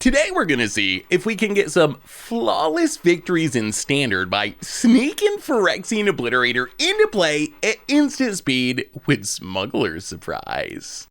Today we're gonna see if we can get some flawless victories in Standard by sneaking Phyrexian Obliterator into play at instant speed with Smuggler Surprise.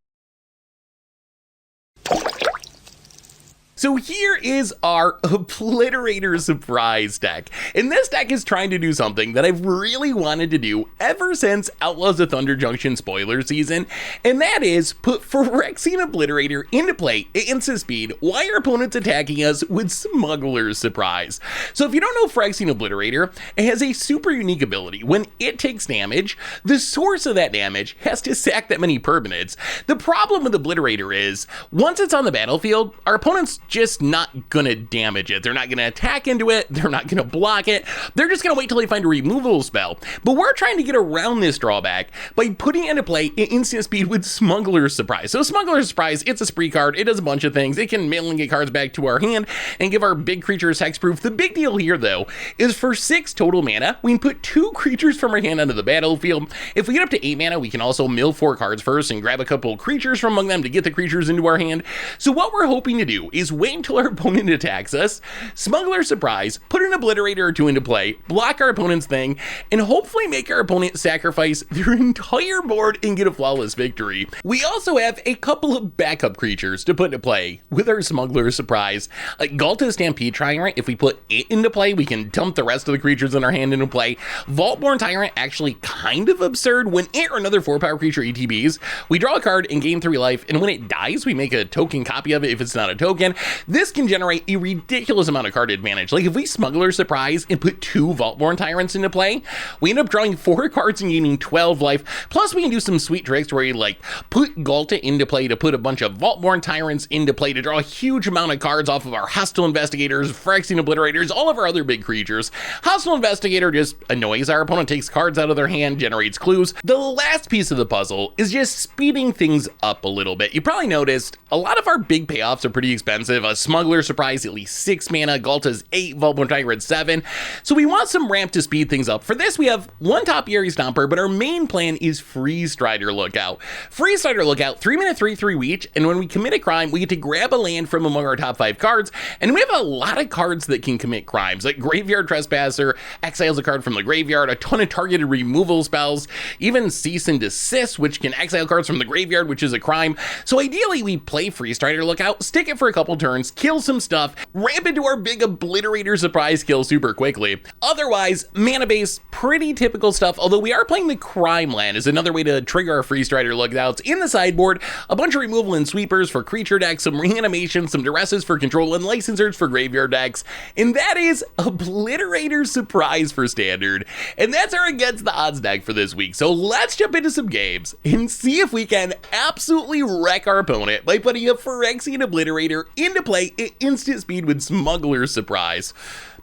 So here is our Obliterator Surprise deck, and this deck is trying to do something that I've really wanted to do ever since Outlaws of Thunder Junction spoiler season, and that is put Phyrexian Obliterator into play at instant speed while your opponent's attacking us with Smuggler Surprise. So if you don't know Phyrexian Obliterator, it has a super unique ability. When it takes damage, the source of that damage has to sack that many permanents. The problem with Obliterator is, once it's on the battlefield, our opponent's just not gonna damage it. They're not gonna attack into it. They're not gonna block it. They're just gonna wait till they find a removal spell. But we're trying to get around this drawback by putting it into play at instant speed with Smuggler Surprise. So Smuggler Surprise, it's a spree card. It does a bunch of things. It can mail and get cards back to our hand and give our big creatures hexproof. The big deal here, though, is for 6 total mana, we can put 2 creatures from our hand onto the battlefield. If we get up to 8 mana, we can also mill 4 cards first and grab a couple creatures from among them to get the creatures into our hand. So what we're hoping to do is wait until our opponent attacks us, Smuggler Surprise, put an Obliterator or 2 into play, block our opponent's thing, and hopefully make our opponent sacrifice their entire board and get a flawless victory. We also have a couple of backup creatures to put into play with our Smuggler Surprise. Like Galta Stampede Tyrant, if we put it into play, we can dump the rest of the creatures in our hand into play. Vaultborn Tyrant, actually kind of absurd. When it or another 4-power creature ETBs, we draw a card and gain 3 life, and when it dies, we make a token copy of it if it's not a token. This can generate a ridiculous amount of card advantage. Like if we Smuggler Surprise and put 2 Vaultborn Tyrants into play, we end up drawing 4 cards and gaining 12 life. Plus we can do some sweet tricks where you like put Galta into play to put a bunch of Vaultborn Tyrants into play to draw a huge amount of cards off of our Hostile Investigators, Phyrexian Obliterators, all of our other big creatures. Hostile Investigator just annoys our opponent, takes cards out of their hand, generates clues. The last piece of the puzzle is just speeding things up a little bit. You probably noticed a lot of our big payoffs are pretty expensive. A Smuggler Surprise, at least 6 mana, Galta's 8, Vaultborn Tyrant 7. So we want some ramp to speed things up. For this, we have 1 Topiary Stomper, but our main plan is Freestrider Lookout. Freestrider Lookout, 3 mana, 3/3 each, and when we commit a crime, we get to grab a land from among our top 5 cards, and we have a lot of cards that can commit crimes, like Graveyard Trespasser, exiles a card from the graveyard, a ton of targeted removal spells, even Cease and Desist, which can exile cards from the graveyard, which is a crime. So ideally, we play Freestrider Lookout, stick it for a couple turns, kill some stuff, ramp into our big Obliterator Surprise kill super quickly. Otherwise, mana base, pretty typical stuff, although we are playing the Crime Land is another way to trigger our Freestrider Lookouts. In the sideboard, a bunch of removal and sweepers for creature decks, some reanimation, some duresses for control, and licensors for graveyard decks, and that is Obliterator Surprise for Standard. And that's our Against the Odds deck for this week, so let's jump into some games and see if we can absolutely wreck our opponent by putting a Phyrexian Obliterator into play at instant speed with Smuggler Surprise.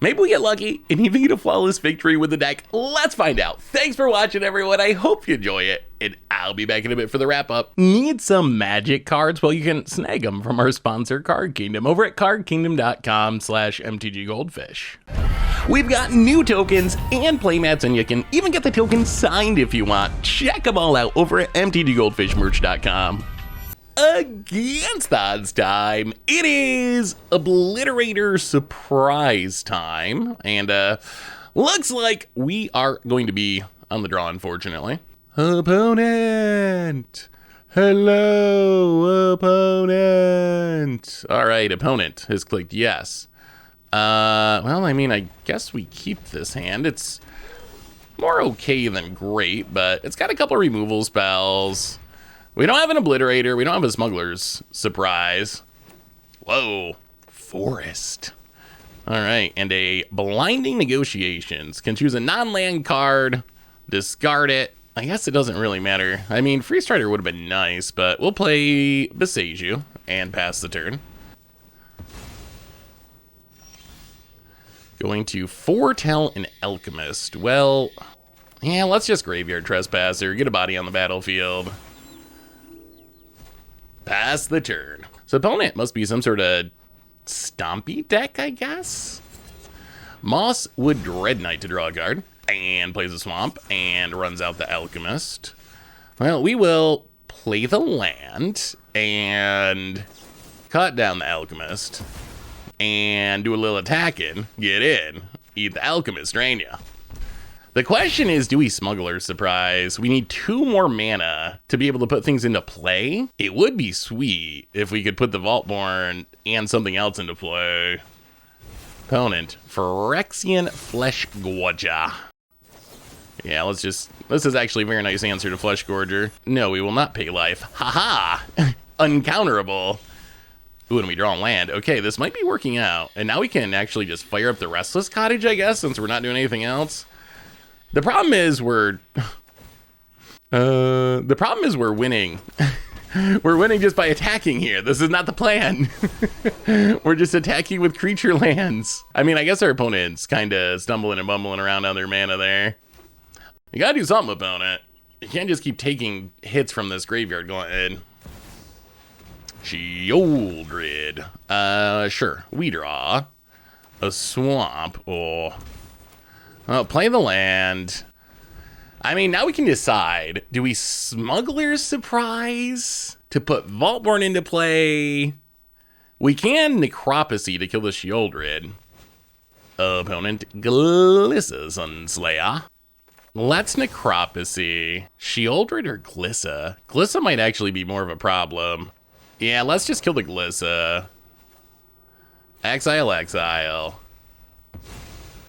Maybe we get lucky and even get a flawless victory with the deck. Let's find out. Thanks for watching, everyone. I hope you enjoy it, and I'll be back in a bit for the wrap up. Need some magic cards? Well, you can snag them from our sponsor, Card Kingdom, over at cardkingdom.com/mtggoldfish. We've got new tokens and playmats, and you can even get the tokens signed if you want. Check them all out over at mtggoldfishmerch.com. Against the Odds time, it is Obliterator Surprise time, and looks like we are going to be on the draw, unfortunately. Opponent! Hello, opponent! Alright, opponent has clicked yes. Well, I mean, I guess we keep this hand. It's more okay than great, but it's got a couple removal spells. We don't have an Obliterator. We don't have a Smuggler's Surprise. Whoa. Forest. All right. And a Blinding Negotiations. Can choose a non-land card. Discard it. I guess it doesn't really matter. I mean, Freestrider would have been nice, but we'll play Besage and pass the turn. Going to Foretell an Alchemist. Well, yeah, let's just Graveyard Trespasser. Get a body on the battlefield. Pass the turn. So opponent must be some sort of stompy deck, I guess. Mosswood Dread Knight to draw a card. And plays a swamp and runs out the Alchemist. Well, we will play the land and cut down the Alchemist. and do a little attacking. Get in. Eat the alchemist, ain't ya? The question is, do we Smuggler Surprise? We need 2 more mana to be able to put things into play. It would be sweet if we could put the Vaultborn and something else into play. Opponent, Phyrexian Flesh Gorger. Yeah, this is actually a very nice answer to Flesh Gorger. No, we will not pay life. Haha! Uncounterable. Ooh, and we draw on land. Okay, this might be working out. And now we can actually just fire up the Restless Cottage, I guess, since we're not doing anything else. The problem is we're winning. We're winning just by attacking here. This is not the plan. We're just attacking with creature lands. I mean, I guess our opponent's kind of stumbling and bumbling around on their mana there. You gotta do something, opponent. You can't just keep taking hits from this graveyard going. Sheoldred. Sure. We draw a swamp. Oh, play the land. I mean, now we can decide. Do we Smuggler Surprise to put Vaultborn into play? We can Necropsy to kill the Sheoldred. Opponent, Glissa Sunslayer. Let's Necropsy. Sheoldred or Glissa? Glissa might actually be more of a problem. Yeah, let's just kill the Glissa. Exile.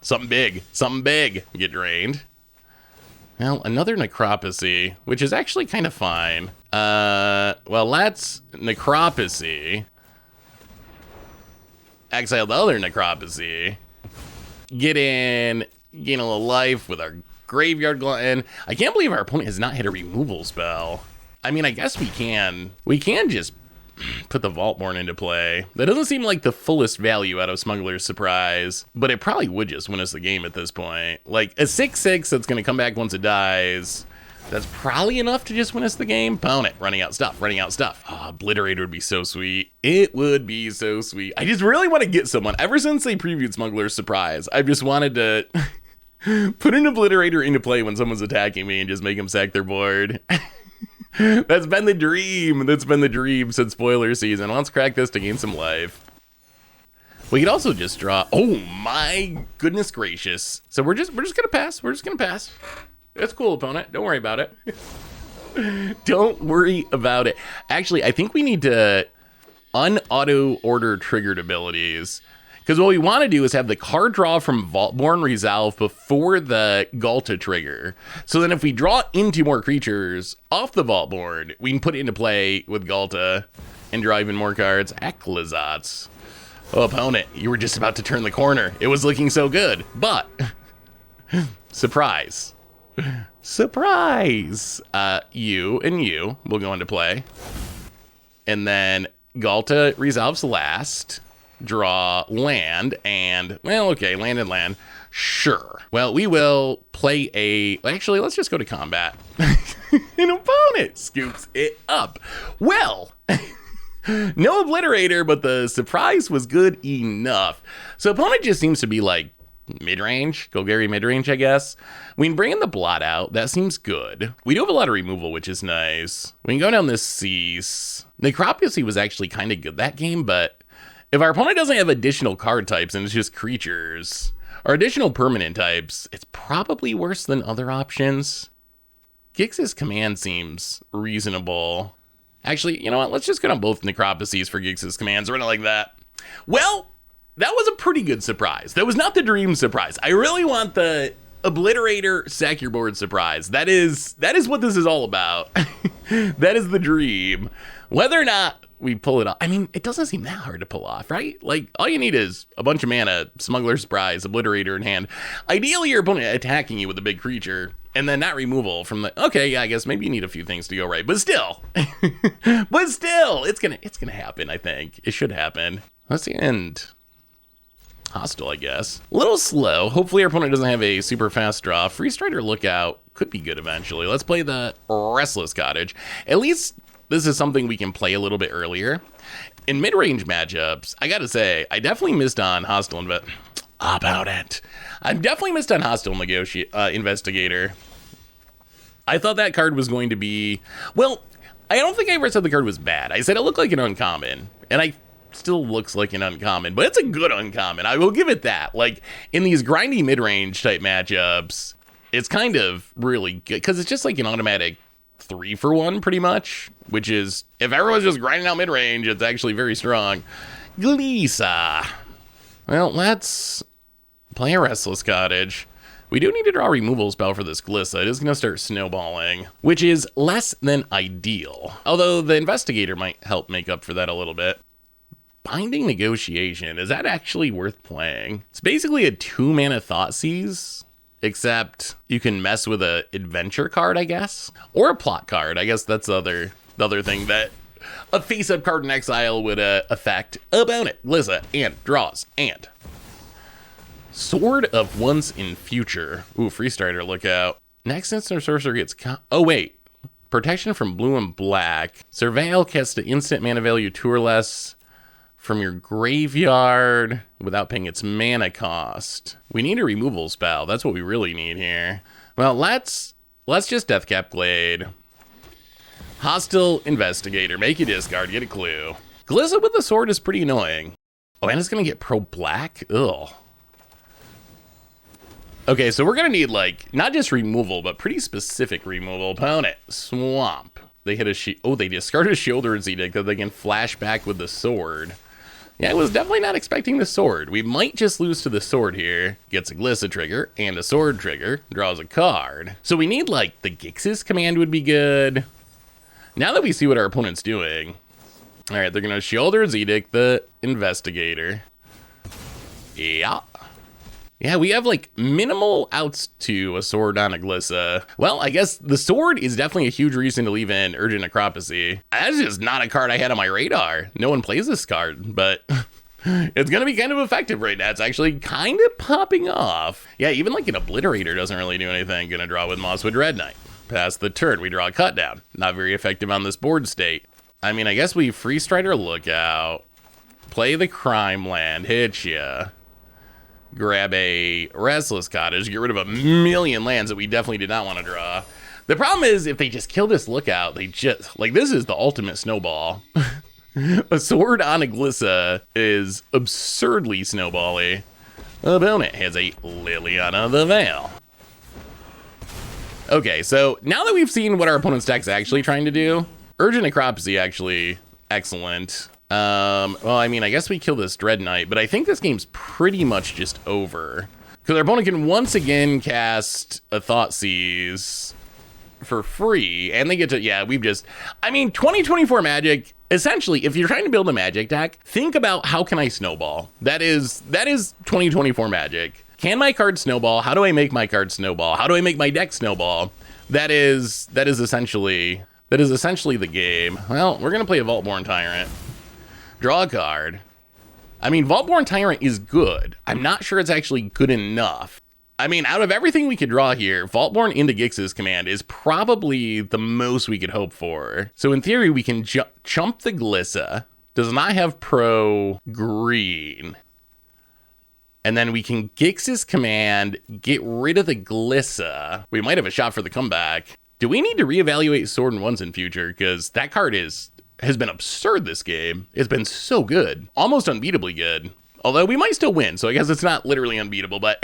Something big. Get drained. Well, another Necropsy, which is actually kind of fine. Well, let's Necropsy. Exile the other Necropsy. Get in, gain a little life with our Graveyard Glutton. I can't believe our opponent has not hit a removal spell. I mean, I guess we can just put the Vaultborn into play. That doesn't seem like the fullest value out of Smuggler's Surprise, but it probably would just win us the game at this point. Like, a 6/6 that's going to come back once it dies, that's probably enough to just win us the game. Opponent, running out stuff. Oh, Obliterator would be so sweet. It would be so sweet. I just really want to get someone. Ever since they previewed Smuggler's Surprise, I've just wanted to put an Obliterator into play when someone's attacking me and just make them sack their board. That's been the dream since spoiler season. Let's crack this to gain some life. We could also just draw. Oh my goodness gracious. So we're just gonna pass. It's cool, opponent. Don't worry about it. Don't worry about it. Actually, I think we need to unauto order triggered abilities. Because what we want to do is have the card draw from Vaultborn resolve before the Galta trigger. So then if we draw into more creatures off the Vaultborn, we can put it into play with Galta and draw even more cards. Ecclesats. Oh, opponent, you were just about to turn the corner. It was looking so good, but surprise. Surprise. You and you will go into play. And then Galta resolves last. Draw land and, well, okay, land and land. Sure. Well, we will play a, actually, let's just go to combat. An opponent scoops it up. Well, no Obliterator, but the surprise was good enough. So opponent just seems to be like mid-range, Golgari mid-range, I guess. We can bring in the Blot out. That seems good. We do have a lot of removal, which is nice. We can go down this Cease. Necropsy was actually kind of good that game, but if our opponent doesn't have additional card types and it's just creatures or additional permanent types, it's probably worse than other options. Gix's Command seems reasonable. Actually, you know what? Let's just go on both Necropsies for Gix's Commands. Run it like that. Well, that was a pretty good surprise. That was not the dream surprise. I really want the Obliterator sack your board surprise. That is what this is all about. That is the dream. Whether or not we pull it off, I mean, it doesn't seem that hard to pull off, right? Like, all you need is a bunch of mana, Smuggler Surprise, Obliterator in hand. Ideally, your opponent attacking you with a big creature, and then not removal from the, okay, yeah, I guess maybe you need a few things to go right, but still, it's gonna happen, I think. It should happen. Let's end hostile, I guess. A little slow. Hopefully our opponent doesn't have a super fast draw. Free Strider Lookout could be good eventually. Let's play the Restless Cottage. At least this is something we can play a little bit earlier. In mid-range matchups, I gotta say, I definitely missed on Hostile Investigator. I thought that card was going to be, well, I don't think I ever said the card was bad. I said it looked like an uncommon, and I still looks like an uncommon, but it's a good uncommon. I will give it that. Like, in these grindy mid-range type matchups, it's kind of really good because it's just like an automatic 3-for-1 pretty much, which is, if everyone's just grinding out mid-range, it's actually very strong. Glissa. Well, let's play a Restless Cottage. We do need to draw a removal spell for this Glissa. It is going to start snowballing, which is less than ideal. Although the Investigator might help make up for that a little bit. Binding Negotiation, is that actually worth playing? It's basically a 2-mana Thoughtseize, except you can mess with a adventure card, I guess. Or a plot card. I guess that's the other thing that a face-up card in exile would affect. About it. Glissa, and draws, and Sword of Once in Future. Ooh, Free Strider, look out. Next instant sorcerer gets oh wait. Protection from blue and black. Surveil casts an instant mana value 2 or less from your graveyard without paying its mana cost. We need a removal spell. That's what we really need here. Well, let's just Deathcap Glade. Hostile Investigator. Make you discard, get a clue. Glissa with the sword is pretty annoying. Oh, and it's gonna get pro black? Ugh. Okay, so we're gonna need, like, not just removal, but pretty specific removal. Opponent, Swamp. They hit a oh, they discarded a Sheoldred's Edict that they can flash back with the sword. Yeah, I was definitely not expecting the sword. We might just lose to the sword here. Gets a Glissa trigger and a sword trigger. Draws a card. So we need, like, the Gix's command would be good. Now that we see what our opponent's doing. All right, they're gonna Sheoldred's Edict the Investigator. Yeah. Yeah, we have, like, minimal outs to a sword on a Glissa. Well, I guess the sword is definitely a huge reason to leave in Urgent Necropsy. That's just not a card I had on my radar. No one plays this card, but it's going to be kind of effective right now. It's actually kind of popping off. Yeah, even, like, an Obliterator doesn't really do anything. Gonna draw with Mosswood Red Knight. Pass the turn, we draw a Cut Down. Not very effective on this board state. I mean, I guess we Free Strider Lookout. Play the Crime Land, hit ya. Grab a Restless Cottage, get rid of a million lands that we definitely did not want to draw. The problem is, if they just kill this Lookout, they just, like, this is the ultimate snowball. A sword on a Glissa is absurdly snowbally. Opponent has a Liliana the Veil. Okay, so now that we've seen what our opponent's deck's actually trying to do, Urgent Necropsy actually excellent. Well, I mean, I guess we kill this Dread Knight, but I think this game's pretty much just over. Because our opponent can once again cast a Thoughtseize for free, and they get to, yeah, we've just, I mean, 2024 Magic, essentially, if you're trying to build a Magic deck, think about how can I snowball? That is 2024 Magic. Can my card snowball? How do I make my card snowball? How do I make my deck snowball? That is essentially the game. Well, we're gonna play a Vaultborn Tyrant. Draw a card. I mean, Vaultborn Tyrant is good. I'm not sure it's actually good enough. I mean, out of everything we could draw here, Vaultborn into Gix's command is probably the most we could hope for. So in theory, we can chump the Glissa. Does not have pro green. And then we can Gix's command, get rid of the Glissa. We might have a shot for the comeback. Do we need to reevaluate Sword and Once in Future? Because that card has been absurd this game. It's been so good. Almost unbeatably good. Although we might still win, so I guess it's not literally unbeatable, but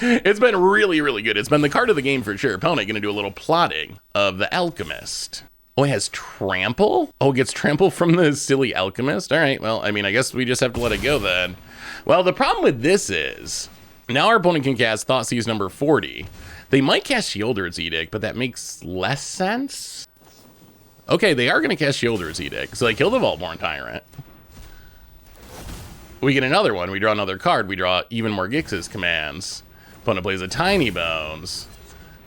it's been really, really good. It's been the card of the game for sure. Opponent gonna do a little plotting of the Alchemist. Oh, it has Trample? Oh, it gets Trample from the silly Alchemist? All right, well, I mean, I guess we just have to let it go then. Well, the problem with this is, now our opponent can cast Thoughtseize number 40. They might cast Sheoldred's Edict, but that makes less sense. Okay, they are going to cast Sheoldred's Edict, so they kill the Vaultborn Tyrant. We get another one, we draw another card, we draw even more Gix's commands. Opponent plays a Tiny Bones,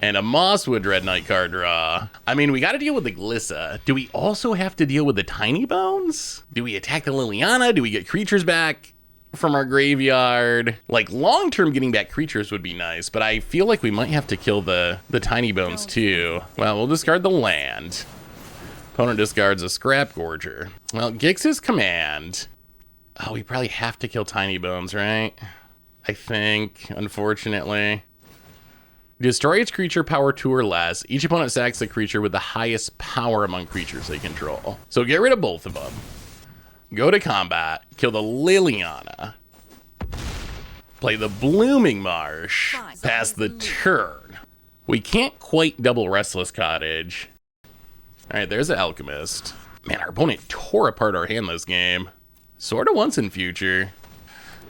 and a Mosswood Red Knight card draw. I mean, we got to deal with the Glissa. Do we also have to deal with the Tiny Bones? Do we attack the Liliana? Do we get creatures back from our graveyard? Like, long-term getting back creatures would be nice, but I feel like we might have to kill the Tiny Bones too. Well, we'll discard the land. Opponent discards a Scrap Gorger. Well, Gix's command. Oh, we probably have to kill Tiny Bones, right? I think, unfortunately. Destroy its creature power 2 or less. Each opponent sacks the creature with the highest power among creatures they control. So get rid of both of them. go to combat, kill the Liliana, play the Blooming Marsh, pass the turn. We can't quite double Restless Cottage. All right, there's the Alchemist. Man, our opponent tore apart our hand this game. Sort of once in future.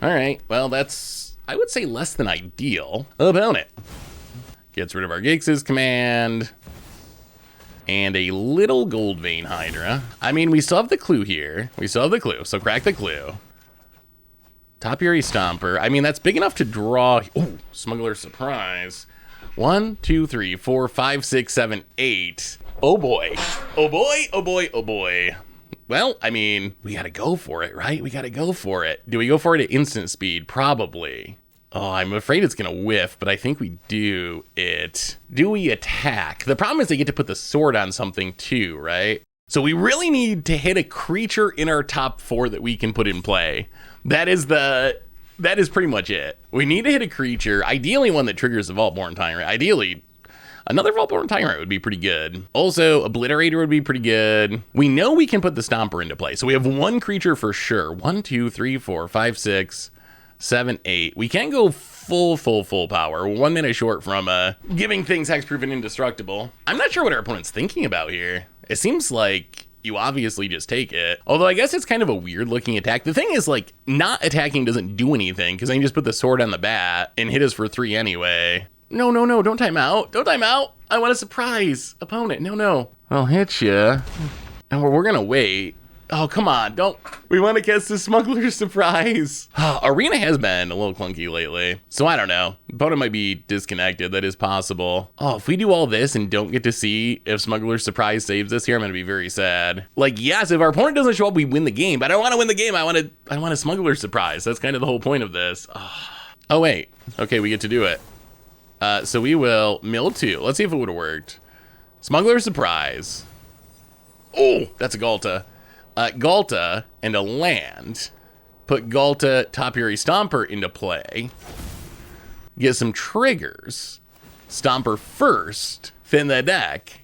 All right, well, that's, I would say, less than ideal. Opponent gets rid of our Gix's command. And a little Gold Vein Hydra. I mean, we still have the clue here. We still have the clue, so crack the clue. Topiary Stomper. I mean, that's big enough to draw. Oh, Smuggler Surprise. 1, 2, 3, 4, 5, 6, 7, 8. Oh boy. Oh boy, oh boy, oh boy. Well, I mean, we gotta go for it, right? We gotta go for it. Do we go for it at instant speed? Probably. Oh, I'm afraid it's gonna whiff, but I think we do it. Do we attack? The problem is they get to put the sword on something too, right? So we really need to hit a creature in our top 4 that we can put in play. That is pretty much it. We need to hit a creature, ideally one that triggers the Vaultborn Tyrant. Ideally, another Vaultborn Tyrant would be pretty good. Also, Obliterator would be pretty good. We know we can put the Stomper into play, so we have one creature for sure. 1, 2, 3, 4, 5, 6, 7, 8. We can't go full power. 1 minute short from giving things hexproof and indestructible. I'm not sure what our opponent's thinking about here. It seems like you obviously just take it. Although I guess it's kind of a weird looking attack. The thing is, like, not attacking doesn't do anything because I can just put the sword on the bat and hit us for 3 anyway. No, don't time out. Don't time out. I want a surprise opponent. No. I'll hit you. And we're gonna wait. Oh, come on, don't. We want to cast the Smuggler's Surprise. Arena has been a little clunky lately, so I don't know. Opponent might be disconnected, that is possible. Oh, if we do all this and don't get to see if Smuggler's Surprise saves us here, I'm gonna be very sad. Like, yes, if our opponent doesn't show up, we win the game, but I don't want to win the game. I want a Smuggler's Surprise. That's kind of the whole point of this. Oh, wait. Okay, we get to do it. So we will mill 2. Let's see if it would have worked. Smuggler's Surprise. Oh, that's a Galta. Galta and a land. Put Galta Topiary Stomper into play. Get some triggers. Stomper first. Thin the deck.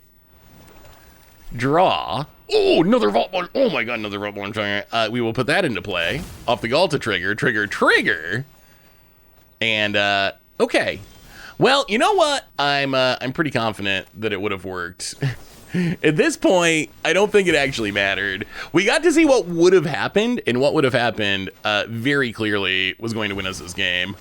Draw. Oh, another Vaultborn. Oh my god, another Vaultborn Giant. We will put that into play. Off the Galta trigger. Trigger. And, okay. Well, you know what? I'm pretty confident that it would have worked. At this point, I don't think it actually mattered. We got to see what would have happened, and what would have happened very clearly was going to win us this game.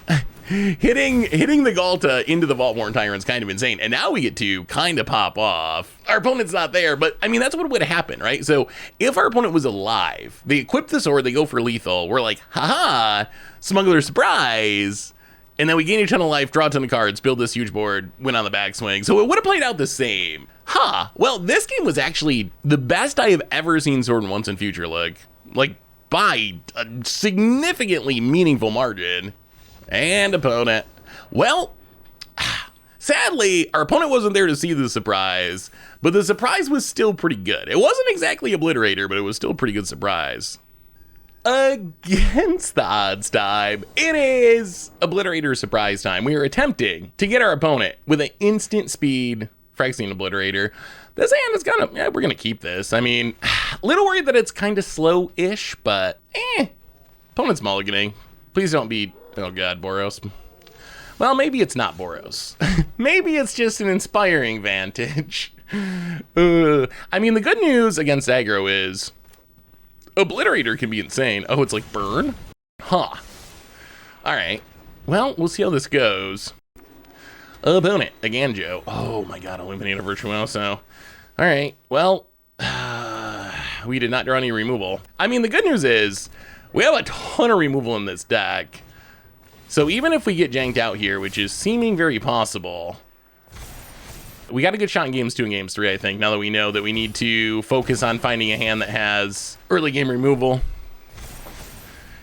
hitting the Galta into the Vaultborn Tyrant's kind of insane, and now we get to kind of pop off. Our opponent's not there, but I mean, that's what would have happened, right? So if our opponent was alive, they equip the sword, they go for lethal, we're like, haha, Smuggler Surprise. And then we gain a ton of life, draw a ton of cards, build this huge board, win on the backswing. So it would have played out the same. Well, this game was actually the best I have ever seen Sword and Once in Future look. Like, by a significantly meaningful margin. And opponent. Well, sadly, our opponent wasn't there to see the surprise. But the surprise was still pretty good. It wasn't exactly Obliterator, but it was still a pretty good surprise. Against the odds time, it is Obliterator surprise time. We are attempting to get our opponent with an instant speed Phyrexian Obliterator. This hand is kind of, yeah, we're gonna keep this. I mean, a little worried that it's kind of slow-ish, but opponent's mulliganing. Please don't be, oh god, Boros. Well, maybe it's not Boros. Maybe it's just an inspiring vantage. I mean, the good news against aggro is Obliterator can be insane. Oh, it's like burn? All right. Well, we'll see how this goes. Opponent, again, Joe. Oh my god, Eliminator Virtuoso. All right. Well, we did not draw any removal. I mean, the good news is we have a ton of removal in this deck. So even if we get janked out here, which is seeming very possible, we got a good shot in games 2 and games 3, I think, now that we know that we need to focus on finding a hand that has early game removal.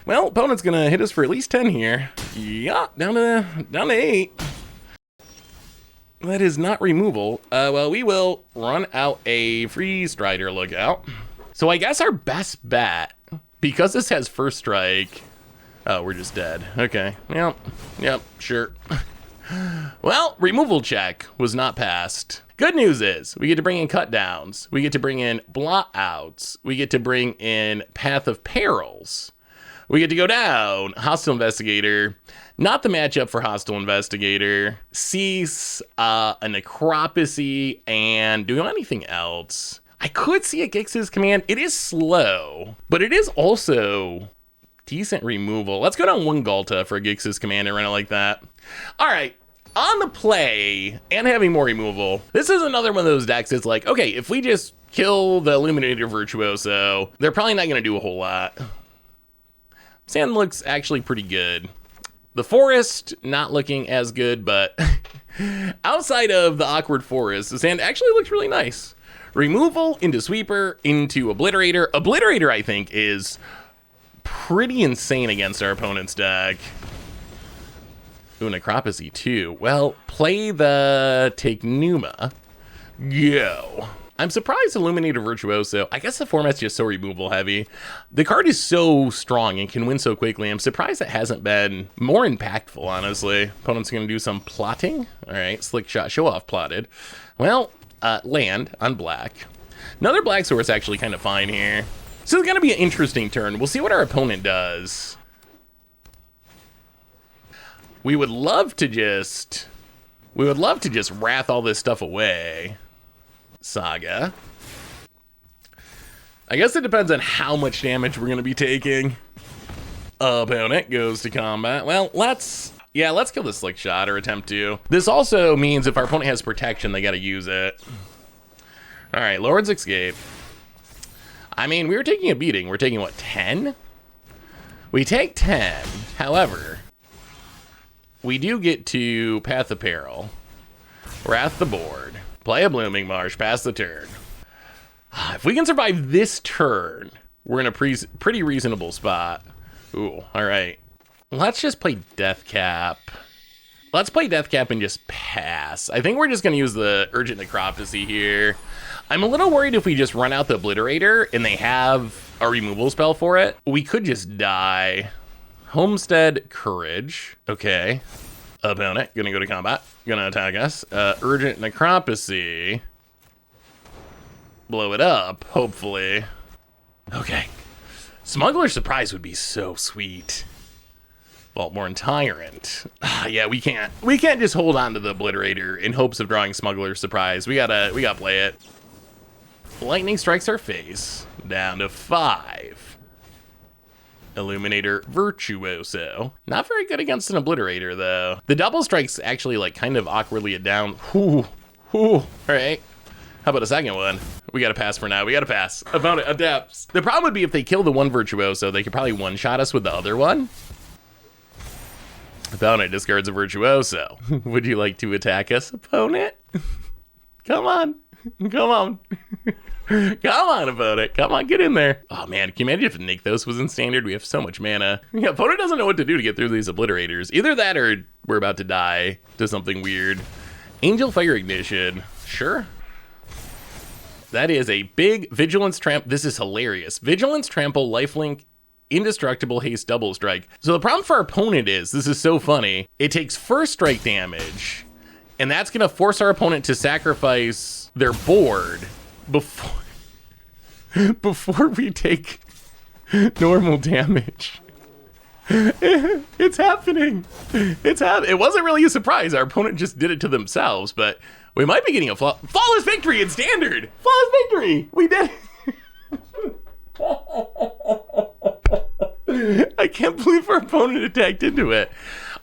Well, opponent's gonna hit us for at least 10 here. Yeah, down to 8. That is not removal. Well, we will run out a Freeze Strider lookout. So I guess our best bet, because this has first strike. Oh, we're just dead. Okay. Yep, sure. Well, removal check was not passed. Good news is we get to bring in cut downs. We get to bring in blot outs. We get to bring in Path of Perils. We get to go down Hostile Investigator. Not the matchup for Hostile Investigator. Cease, a Necropsy, and do we want anything else? I could see a Gix's Command. It is slow, but it is also decent removal. Let's go down one Galta for a Gix's Command and run it like that. All right, on the play and having more removal, this is another one of those decks that's like, okay, if we just kill the Illuminator Virtuoso, they're probably not going to do a whole lot. Sand looks actually pretty good. The forest, not looking as good, but outside of the awkward forest, the sand actually looks really nice. Removal into Sweeper, into Obliterator. Obliterator, I think, is pretty insane against our opponent's deck. Ooh, Necropsy too. Well, play the Take Numa. Go. I'm surprised Illuminator Virtuoso. I guess the format's just so removal heavy. The card is so strong and can win so quickly. I'm surprised it hasn't been more impactful, honestly. Opponent's going to do some plotting. All right, Slick Shot Show Off plotted. Well, land on black. Another black source actually kind of fine here. So it's going to be an interesting turn. We'll see what our opponent does. We would love to just wrath all this stuff away. Saga. I guess it depends on how much damage we're going to be taking. Opponent goes to combat. Well, let's kill this Slick Shot or attempt to. This also means if our opponent has protection, they got to use it. All right, Lord's Escape. I mean, we were taking a beating. We're taking, what, 10? We take 10. However, we do get to Path of Peril, wrath the board, play a Blooming Marsh, pass the turn. If we can survive this turn, we're in a pretty reasonable spot. Ooh, all right. Let's just play Death Cap. Let's play Death Cap and just pass. I think we're just going to use the Urgent Necropsy here. I'm a little worried if we just run out the Obliterator and they have a removal spell for it. We could just die. Homestead Courage. Okay. Opponent, gonna go to combat. Gonna attack us. Urgent Necropsy. Blow it up, hopefully. Okay. Smuggler Surprise would be so sweet. Vaultborn Tyrant. Yeah, we can't just hold on to the Obliterator in hopes of drawing Smuggler Surprise. We gotta play it. Lightning strikes our face. Down to 5. Illuminator Virtuoso. Not very good against an Obliterator, though. The double strike's actually, like, kind of awkwardly a down. Whew. All right. How about a second one? We gotta pass for now. We gotta pass. Opponent adapts. The problem would be if they kill the one Virtuoso, they could probably one-shot us with the other one. Opponent discards a Virtuoso. Would you like to attack us, opponent? Come on. Come on. Come on, opponent. Come on, get in there. Oh, man. Can you imagine if Nykthos was in standard? We have so much mana. Yeah, opponent doesn't know what to do to get through these Obliterators. Either that or we're about to die to something weird. Angel Fire Ignition. Sure. That is a big Vigilance Trample. This is hilarious. Vigilance Trample, Lifelink, Indestructible, Haste, Double Strike. So the problem for our opponent is, this is so funny, it takes first strike damage, and that's going to force our opponent to sacrifice their board before we take normal damage. It's happening. It wasn't really a surprise. Our opponent just did it to themselves, but we might be getting a flawless victory in standard. Flawless victory. We did. I can't believe our opponent attacked into it.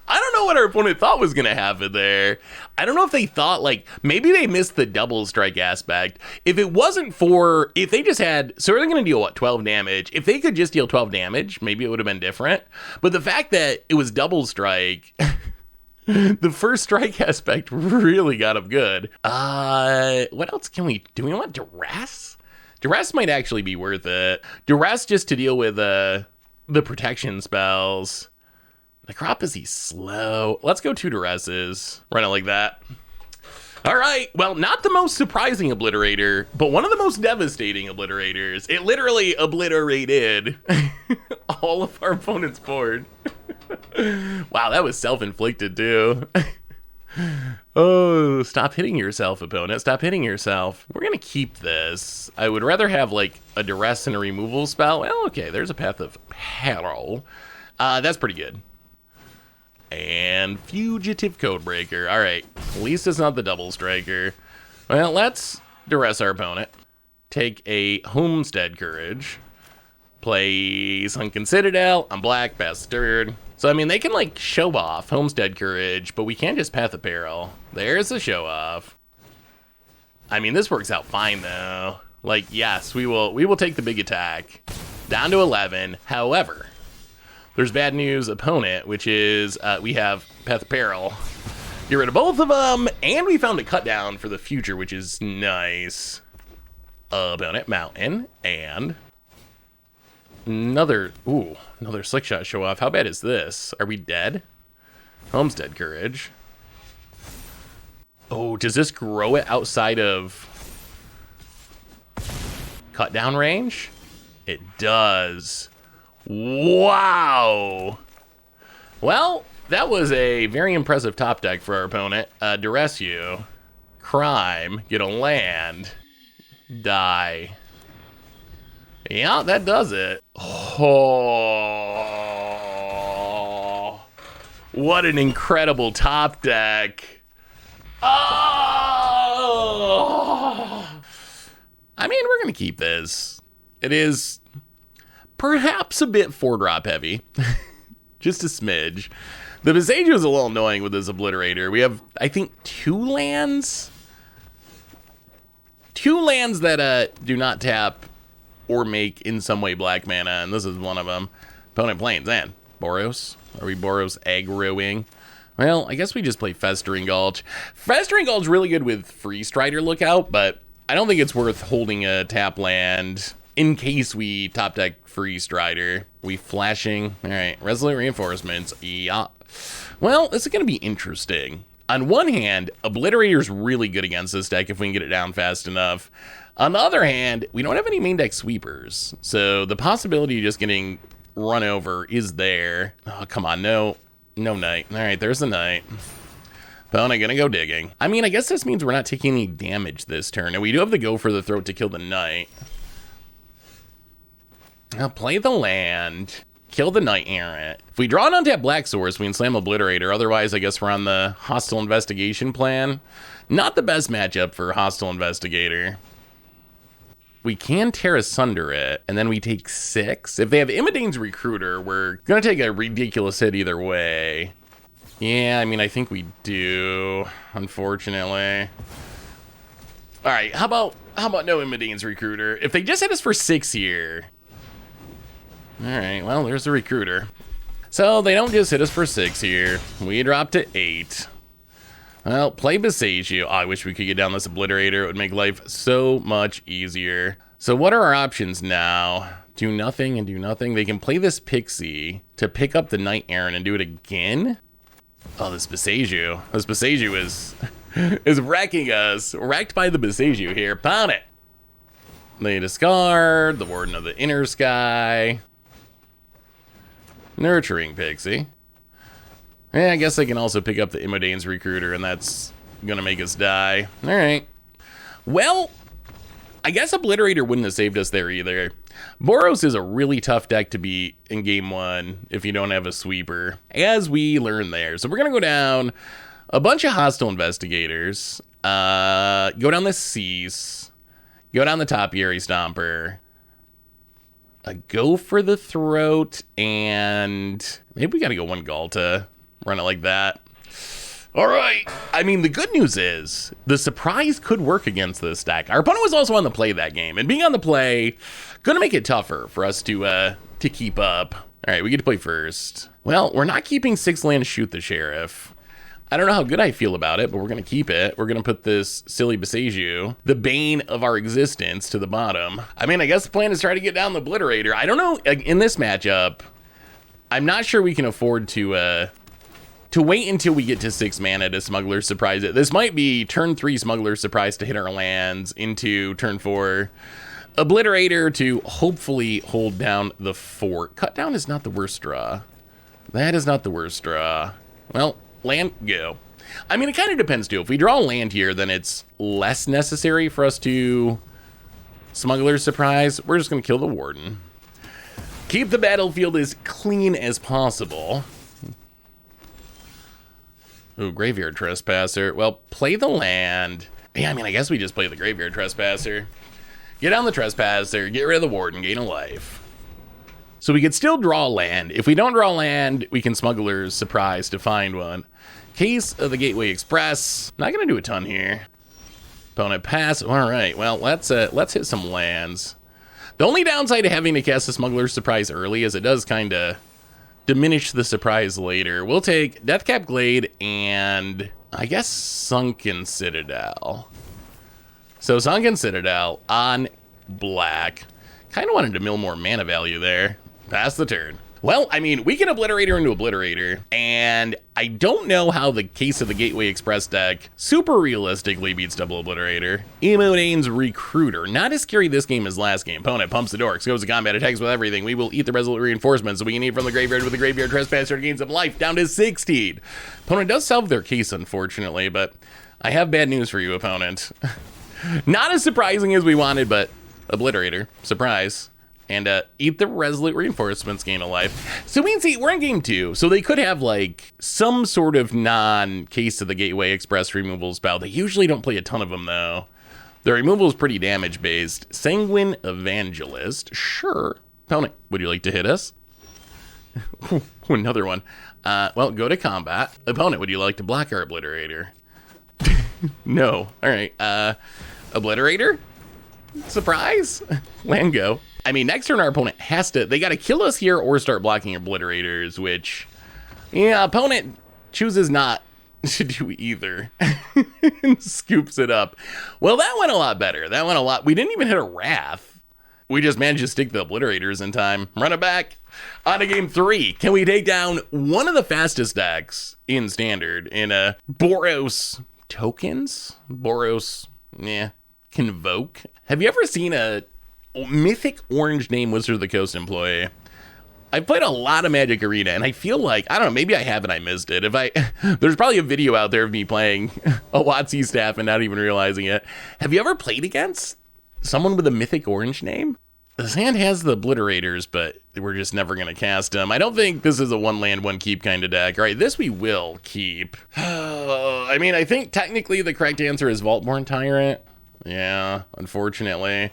I don't know what our opponent thought was going to happen there. I don't know if they thought, like, maybe they missed the double strike aspect. If it wasn't for, if they just had, so they're going to deal, what, 12 damage? If they could just deal 12 damage, maybe it would have been different. But the fact that it was double strike, the first strike aspect really got them good. What else can we, do we want Duress? Duress might actually be worth it. Duress just to deal with the protection spells. Necropsy's slow. Let's go 2 Duresses. Run it like that. All right. Well, not the most surprising Obliterator, but one of the most devastating Obliterators. It literally obliterated all of our opponent's board. Wow, that was self-inflicted too. Oh, stop hitting yourself, opponent. Stop hitting yourself. We're going to keep this. I would rather have, like, a duress and a removal spell. Well, okay, there's a Path of Peril. That's pretty good. And Fugitive Codebreaker. All right, at least it's not the Double Striker. Well, let's duress our opponent. Take a Homestead Courage. Play Sunken Citadel. I'm Black Bastard. So, I mean, they can, like, show off Homestead Courage, but we can't just Path of Peril. There's the show off. I mean, this works out fine, though. Like, yes, we will take the big attack. Down to 11. However, there's bad news opponent, which is we have Path of Peril. Get rid of both of them, and we found a cut down for the future, which is nice. Opponent, Mountain, and another Slick Shot show off. How bad is this? Are we dead? Homestead Courage. Oh, does this grow it outside of cut down range? It does. Wow. Well, that was a very impressive top deck for our opponent. Duress you. Crime. Get a land. Die. Yeah, that does it. Oh, what an incredible top deck. Oh! I mean, we're going to keep this. It is perhaps a bit 4-drop heavy. Just a smidge. The Besagio is a little annoying with this Obliterator. We have, I think, 2 lands? 2 lands that do not tap or make in some way black mana, and this is one of them. Opponent Plains and Boros. Are we Boros aggroing? Well, I guess we just play Festering Gulch. Festering Gulch really good with Free Strider Lookout, but I don't think it's worth holding a tap land in case we top deck Free Strider. We flashing. All right, Resolute Reinforcements. Yeah. Well, this is going to be interesting. On one hand, Obliterator's really good against this deck if we can get it down fast enough. On the other hand, we don't have any main deck sweepers, so the possibility of just getting run over is there. Oh, come on, no Knight. All right, there's the Knight. Opponent gonna go digging. I mean, I guess this means we're not taking any damage this turn, and we do have to go for the Throat to kill the Knight. Now play the land. Kill the Knight Errant. If we draw an untap Black Source, we can slam Obliterator. Otherwise, I guess we're on the Hostile Investigation plan. Not the best matchup for Hostile Investigator. We can tear asunder it, and then we take 6. If they have Imidane's Recruiter, we're going to take a ridiculous hit either way. Yeah, I mean, I think we do, unfortunately. All right, how about no Imidane's Recruiter? If they just hit us for 6 here. All right, well, there's the Recruiter. So they don't just hit us for 6 here. We drop to 8. Well, play Besagio. Oh, I wish we could get down this Obliterator. It would make life so much easier. So what are our options now? Do nothing and do nothing. They can play this Pixie to pick up the Knight Errant and do it again. Oh, this Besagio. This Besagio is wrecking us. Wrecked by the Besagio here. Pound it. They discard the Warden of the Inner Sky. Nurturing Pixie. Yeah, I guess I can also pick up the Imodane's Recruiter, and that's gonna make us die. All right. Well, I guess Obliterator wouldn't have saved us there either. Boros is a really tough deck to beat in game 1 if you don't have a sweeper, as we learned there. So we're gonna go down a bunch of Hostile Investigators, go down the Cease, go down the Topiary Stomper, go for the Throat, and maybe we gotta go 1 Galta. Run it like that. All right. I mean, the good news is the surprise could work against this deck. Our opponent was also on the play that game, and being on the play gonna make it tougher for us to keep up. All right, we get to play first. Well, we're not keeping 6 land Shoot the Sheriff. I don't know how good I feel about it, but we're gonna keep it. We're gonna put this silly Besagio, the bane of our existence, to the bottom. I mean, I guess the plan is try to get down the Obliterator. I don't know, in this matchup, I'm not sure we can afford to wait until we get to 6 mana to Smuggler Surprise it. This might be turn 3 Smuggler Surprise to hit our lands into turn 4 Obliterator to hopefully hold down the fort. Cut down is not the worst draw. That is not the worst draw. Well, land, go. I mean, it kind of depends too. If we draw land here, then it's less necessary for us to Smuggler's Surprise. We're just going to kill the Warden. Keep the battlefield as clean as possible. Ooh, Graveyard Trespasser. Well, play the land. Yeah, I mean, I guess we just play the Graveyard Trespasser. Get down the Trespasser, get rid of the Warden, gain a life. So we could still draw land. If we don't draw land, we can Smuggler's Surprise to find one. Case of the Gateway Express. Not gonna do a ton here. Opponent pass. All right, well, let's hit some lands. The only downside to having to cast a Smuggler's Surprise early is it does kind of diminish the surprise later. We'll take Deathcap Glade and I guess Sunken Citadel. So Sunken Citadel on black. Kind of wanted to mill more mana value there. Pass the turn. Well, I mean, we can Obliterator into Obliterator, and I don't know how the Case of the Gateway Express deck super realistically beats Double Obliterator. Emodane's Recruiter. Not as scary this game as last game. Opponent pumps the dorks, goes to combat, attacks with everything. We will eat the Resolute Reinforcement, so we can eat from the graveyard with the Graveyard Trespasser to gain some life, down to 16. Opponent does solve their case, unfortunately, but I have bad news for you, opponent. Not as surprising as we wanted, but Obliterator. Surprise. And eat the Resolute Reinforcements, gain a life. So we can see, we're in game 2, so they could have, like, some sort of non-Case of the Gateway Express removal spell. They usually don't play a ton of them, though. The removal is pretty damage-based. Sanguine Evangelist. Sure. Opponent, would you like to hit us? Another one. Well, go to combat. Opponent, would you like to block our Obliterator? No. All right. Obliterator? Surprise? Land go. I mean, next turn our opponent has to, they got to kill us here or start blocking Obliterators, which, yeah, opponent chooses not to do either. And scoops it up. Well, that went a lot better. That went a lot. We didn't even hit a Wrath. We just managed to stick the Obliterators in time. Run it back. On to game 3. Can we take down one of the fastest decks in Standard in a Boros Tokens? Boros, yeah, Convoke. Have you ever seen a mythic orange name Wizard of the Coast employee? I've played a lot of Magic Arena, and I feel like, I don't know, maybe I haven't, I missed it. There's probably a video out there of me playing a WotC staff and not even realizing it. Have you ever played against someone with a mythic orange name? This hand has the Obliterators, but we're just never going to cast them. I don't think this is a one land, one keep kind of deck. All right, this we will keep. I mean, I think technically the correct answer is Vaultborn Tyrant. Yeah, unfortunately.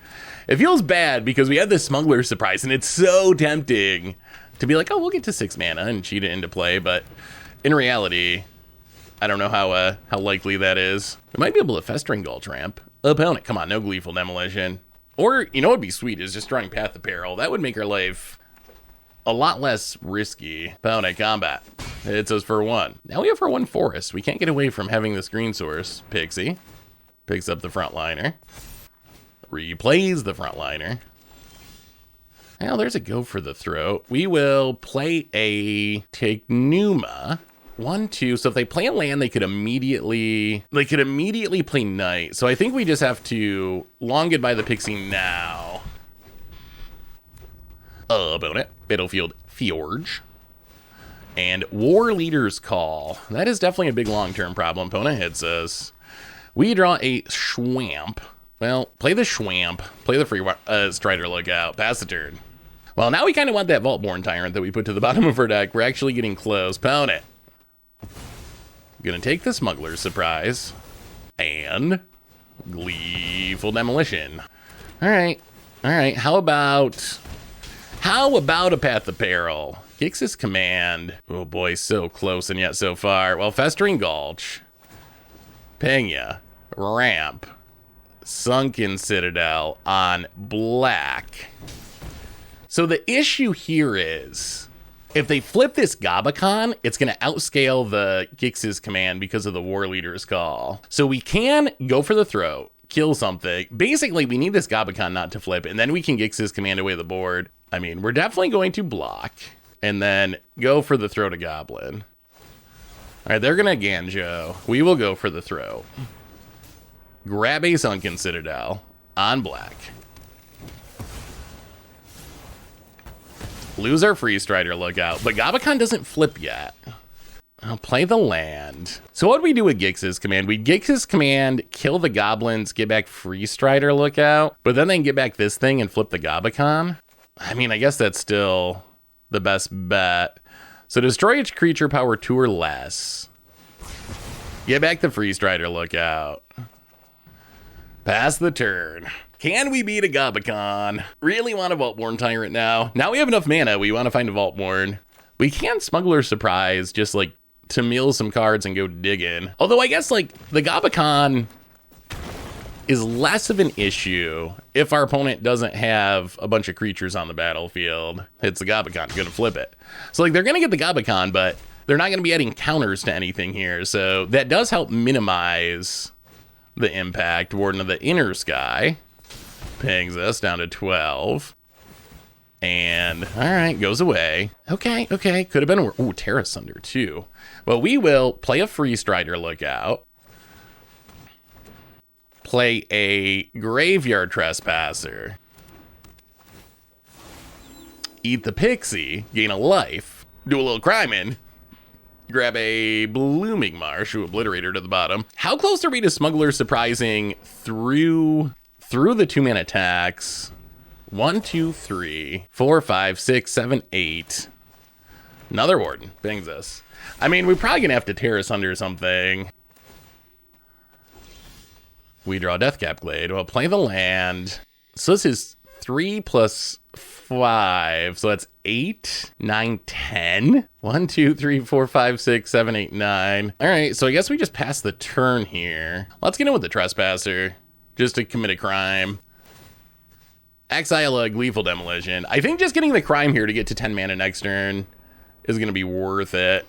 It feels bad because we had this Smuggler's Surprise, and it's so tempting to be like, oh, we'll get to 6 mana and cheat it into play, but in reality, I don't know how likely that is. We might be able to Festering Gulch ramp. Opponent, come on, no Gleeful Demolition. Or, you know what would be sweet is just drawing Path of Peril. That would make our life a lot less risky. Opponent, combat. Hits us for 1. Now we have for 1 Forest. We can't get away from having this green source. Pixie picks up the Frontliner. Replays the Frontliner. Now there's a go for the throat. We will play a Tegnuma. 1, 2. So if they play a land, they could immediately play Knight. So I think we just have to long goodbye the Pixie now. Opponent, Battlefield Fjorge. And War Leader's Call. That is definitely a big long-term problem. Opponent hits us. We draw a Schwamp. Well, play the Schwamp. Play the free Strider Lookout. Pass the turn. Well, now we kind of want that Vaultborn Tyrant that we put to the bottom of our deck. We're actually getting close. Opponent. Gonna take the Smuggler's Surprise. And Gleeful Demolition. All right. How about a Path of Peril? Gix's Command. Oh boy, so close and yet so far. Well, Festering Gulch. Pena. Ramp. Sunken Citadel on black. So the issue here is, if they flip this Gabakon, it's going to outscale the Gix's Command because of the War Leader's Call. So we can go for the throat, kill something. Basically, we need this Gabakon not to flip, and then we can Gix's Command away the board. I mean, we're definitely going to block, and then go for the throat of Goblin. All right, they're going to Ganjo. We will go for the throat. Grab a Sunken Citadel on black. Lose our Free Strider Lookout, but Gabakon doesn't flip yet. I'll play the land. So what do we do with Gix's command? We Gix's command, kill the goblins, get back Free Strider Lookout, but then they can get back this thing and flip the Gobakon. I mean, I guess that's still the best bet. So destroy each creature power 2 or less. Get back the Free Strider Lookout. Pass the turn. Can we beat a Gobakon? Really want a Vaultborn Tyrant now. Now we have enough mana, we want to find a Vaultborn. We can Smuggler Surprise, just like to mill some cards and go dig in. Although I guess like the Gobakon is less of an issue if our opponent doesn't have a bunch of creatures on the battlefield. Hits the Gobakon, gonna flip it. So like they're gonna get the Gobakon, but they're not gonna be adding counters to anything here. So that does help minimize the impact. Warden of the Inner Sky pings us down to 12. And all right, goes away. Okay, could have been worse. Ooh, Terra Sunder too. Well, we will play a Free Strider Lookout. Play a Graveyard Trespasser. Eat the Pixie, gain a life, do a little crime in. Grab a Blooming Marsh, Obliterator to the bottom. How close are we to Smuggler Surprising through the 2-mana attacks? 1, 2, 3, 4, 5, 6, 7, 8. Another Warden bings us. I mean, we're probably gonna have to tear us under something. We draw Deathcap Glade. Well, play the land. So this is 3 plus 5. So that's 8, 9, 10. 1, 2, 3, 4, 5, 6, 7, 8, 9. All right, so I guess we just pass the turn here. Let's get in with the Trespasser just to commit a crime. Exile a Gleeful Demolition. I think just getting the crime here to get to 10 mana next turn is going to be worth it.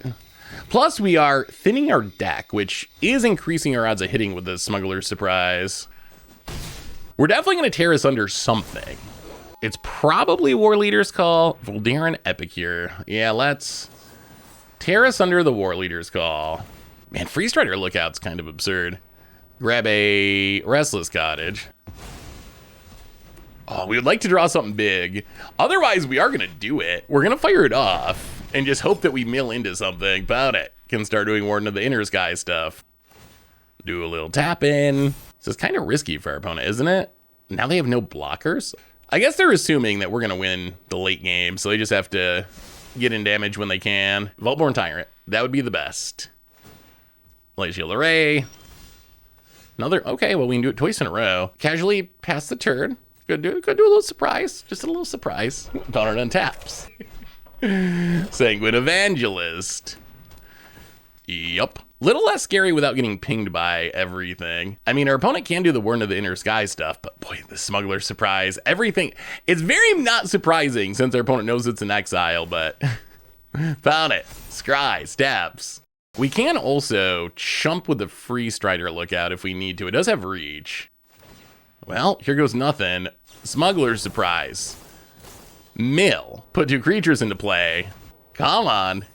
Plus, we are thinning our deck, which is increasing our odds of hitting with the Smuggler Surprise. We're definitely going to tear us under something. It's probably War Leader's Call, Voldaren Epicure. Yeah, let's tear us under the War Leader's Call. Man, Free Strider Lookout's kind of absurd. Grab a Restless Cottage. Oh, we would like to draw something big. Otherwise, we are going to do it. We're going to fire it off and just hope that we mill into something. About it. Can start doing Warden of the Inner Sky stuff. Do a little tap in. This is kind of risky for our opponent, isn't it? Now they have no blockers. I guess they're assuming that we're going to win the late game, so they just have to get in damage when they can. Vaultborn Tyrant. That would be the best. Light Shield Array. Another. Okay, well, we can do it twice in a row. Casually pass the turn. Could do a little surprise. Just a little surprise. Opponent untaps. Sanguine Evangelist. Yup. Little less scary without getting pinged by everything. I mean, our opponent can do the Warden of the Inner Sky stuff, but boy, the Smuggler Surprise, everything. It's very not surprising since our opponent knows it's an exile, but found it. Scry, stabs. We can also chump with the Free Strider Lookout if we need to. It does have reach. Well, here goes nothing. Smuggler Surprise. Mill. Put 2 creatures into play. Come on.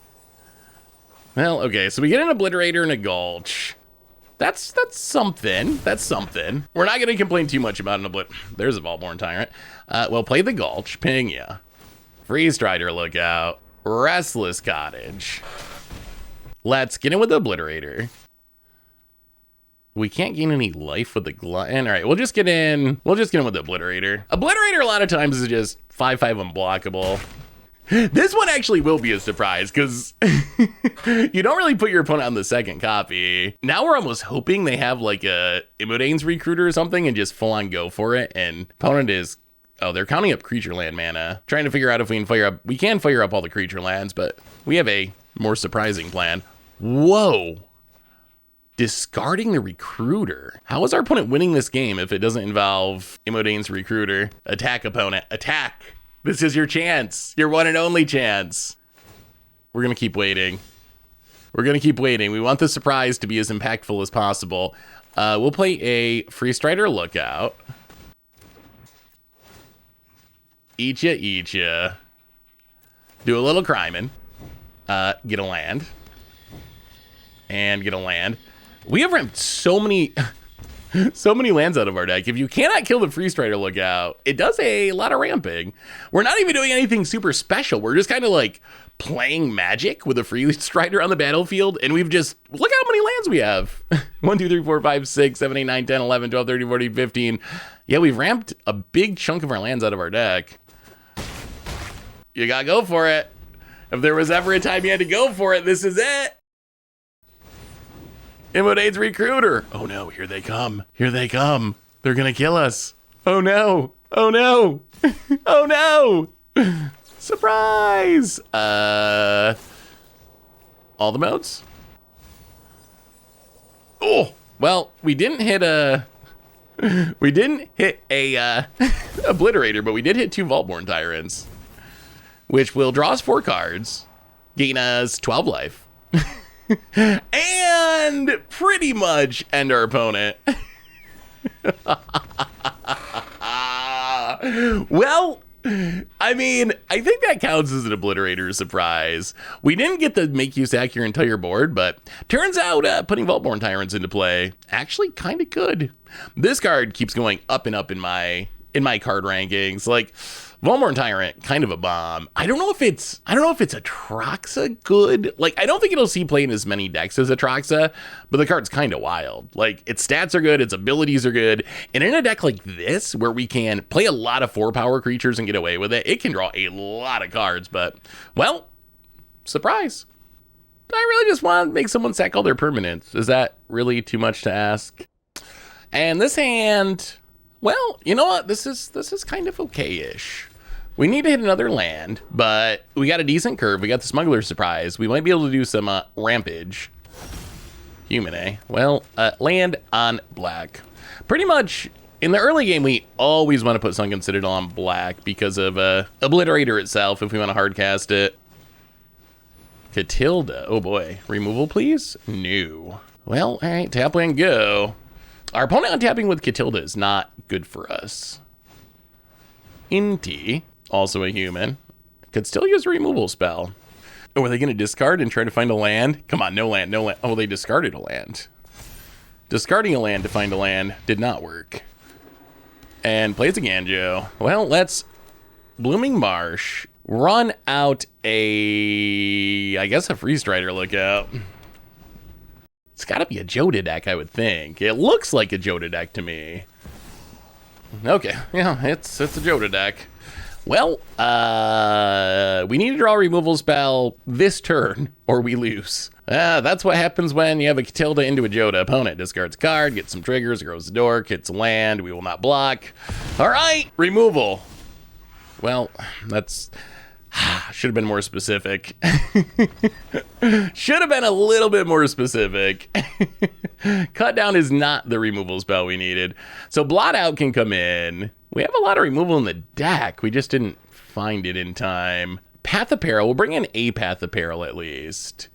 Well, okay, so we get an Obliterator and a Gulch. That's something. That's something. We're not going to complain too much about an Oblit. There's a Vaultborn Tyrant. Well, play the Gulch. Ping ya. Free Strider Lookout. Restless Cottage. Let's get in with the Obliterator. We can't gain any life with the Glutton. All right, we'll just get in with the Obliterator. Obliterator a lot of times is just 5/5 unblockable. This one actually will be a surprise because you don't really put your opponent on the second copy. Now we're almost hoping they have like a Immodane's Recruiter or something and just full on go for it. And opponent is, oh, they're counting up creature land mana. Trying to figure out if we can fire up all the creature lands, but we have a more surprising plan. Whoa. Discarding the Recruiter. How is our opponent winning this game if it doesn't involve Immodane's Recruiter? Attack, opponent. Attack. This is your chance. Your one and only chance. We're going to keep waiting. We're going to keep waiting. We want the surprise to be as impactful as possible. We'll play a Free Strider Lookout. Eat ya. Do a little criming. Get a land. And get a land. We have ramped so many lands out of our deck. If you cannot kill the Free Strider Lookout, it does a lot of ramping. We're not even doing anything super special. We're just kind of like playing Magic with a free strider on the battlefield, and we've just, look how many lands we have. 1, 2, 3, 4, 5, 6, 7, 8, 9, 10, 11, 12, 13, 14, 15. Yeah, we've ramped a big chunk of our lands out of our deck. You gotta go for it. If there was ever a time you had to go for it, this is it. Immodate's Recruiter. Oh no, here they come. Here they come. They're gonna kill us. Oh no. Oh no. Oh no. Surprise. All the modes? Oh, well, we didn't hit a Obliterator, but we did hit 2 Vaultborn Tyrants, which will draw us 4 cards, gain us 12 life, and pretty much end our opponent. Well, I mean, I think that counts as an Obliterator surprise. We didn't get to make you sack your entire board, but turns out putting Vaultborn Tyrants into play actually kind of good. This card keeps going up and up in my card rankings. Like, Vaultborn Tyrant, kind of a bomb. I don't know if it's Atraxa good. Like, I don't think it'll see play in as many decks as Atraxa, but the card's kind of wild. Like, its stats are good, its abilities are good, and in a deck like this, where we can play a lot of 4-power creatures and get away with it, it can draw a lot of cards, but, well, surprise. I really just want to make someone sack all their permanents. Is that really too much to ask? And this hand, well, you know what? This is kind of okay-ish. We need to hit another land, but we got a decent curve. We got the Smuggler surprise. We might be able to do some Rampage. Human, eh? Well, land on black. Pretty much, in the early game, we always want to put Sunken Citadel on black because of Obliterator itself, if we want to hardcast it. Catilda, oh boy. Removal, please? No. Well, all right, tap land, go. Our opponent untapping with Catilda is not good for us. Inti, also a human, could still use a removal spell. Oh, are they going to discard and try to find a land? Come on, no land, no land. Oh, they discarded a land. Discarding a land to find a land did not work. And plays a Ganjo. Well, let's Blooming Marsh. Run out I guess a Free Strider lookout. It's got to be a Joda deck, I would think. It looks like a Joda deck to me. Okay, yeah, it's a Joda deck. Well, we need to draw a removal spell this turn, or we lose. That's what happens when you have a Catilda into a Joda. Opponent discards a card, gets some triggers, grows the door, hits land, we will not block. All right, removal. Well, that's... should have been more specific. Should have been a little bit more specific. Cut down is not the removal spell we needed. So blot out can come in. We have a lot of removal in the deck. We just didn't find it in time. Path of Peril. We'll bring in a Path of Peril at least.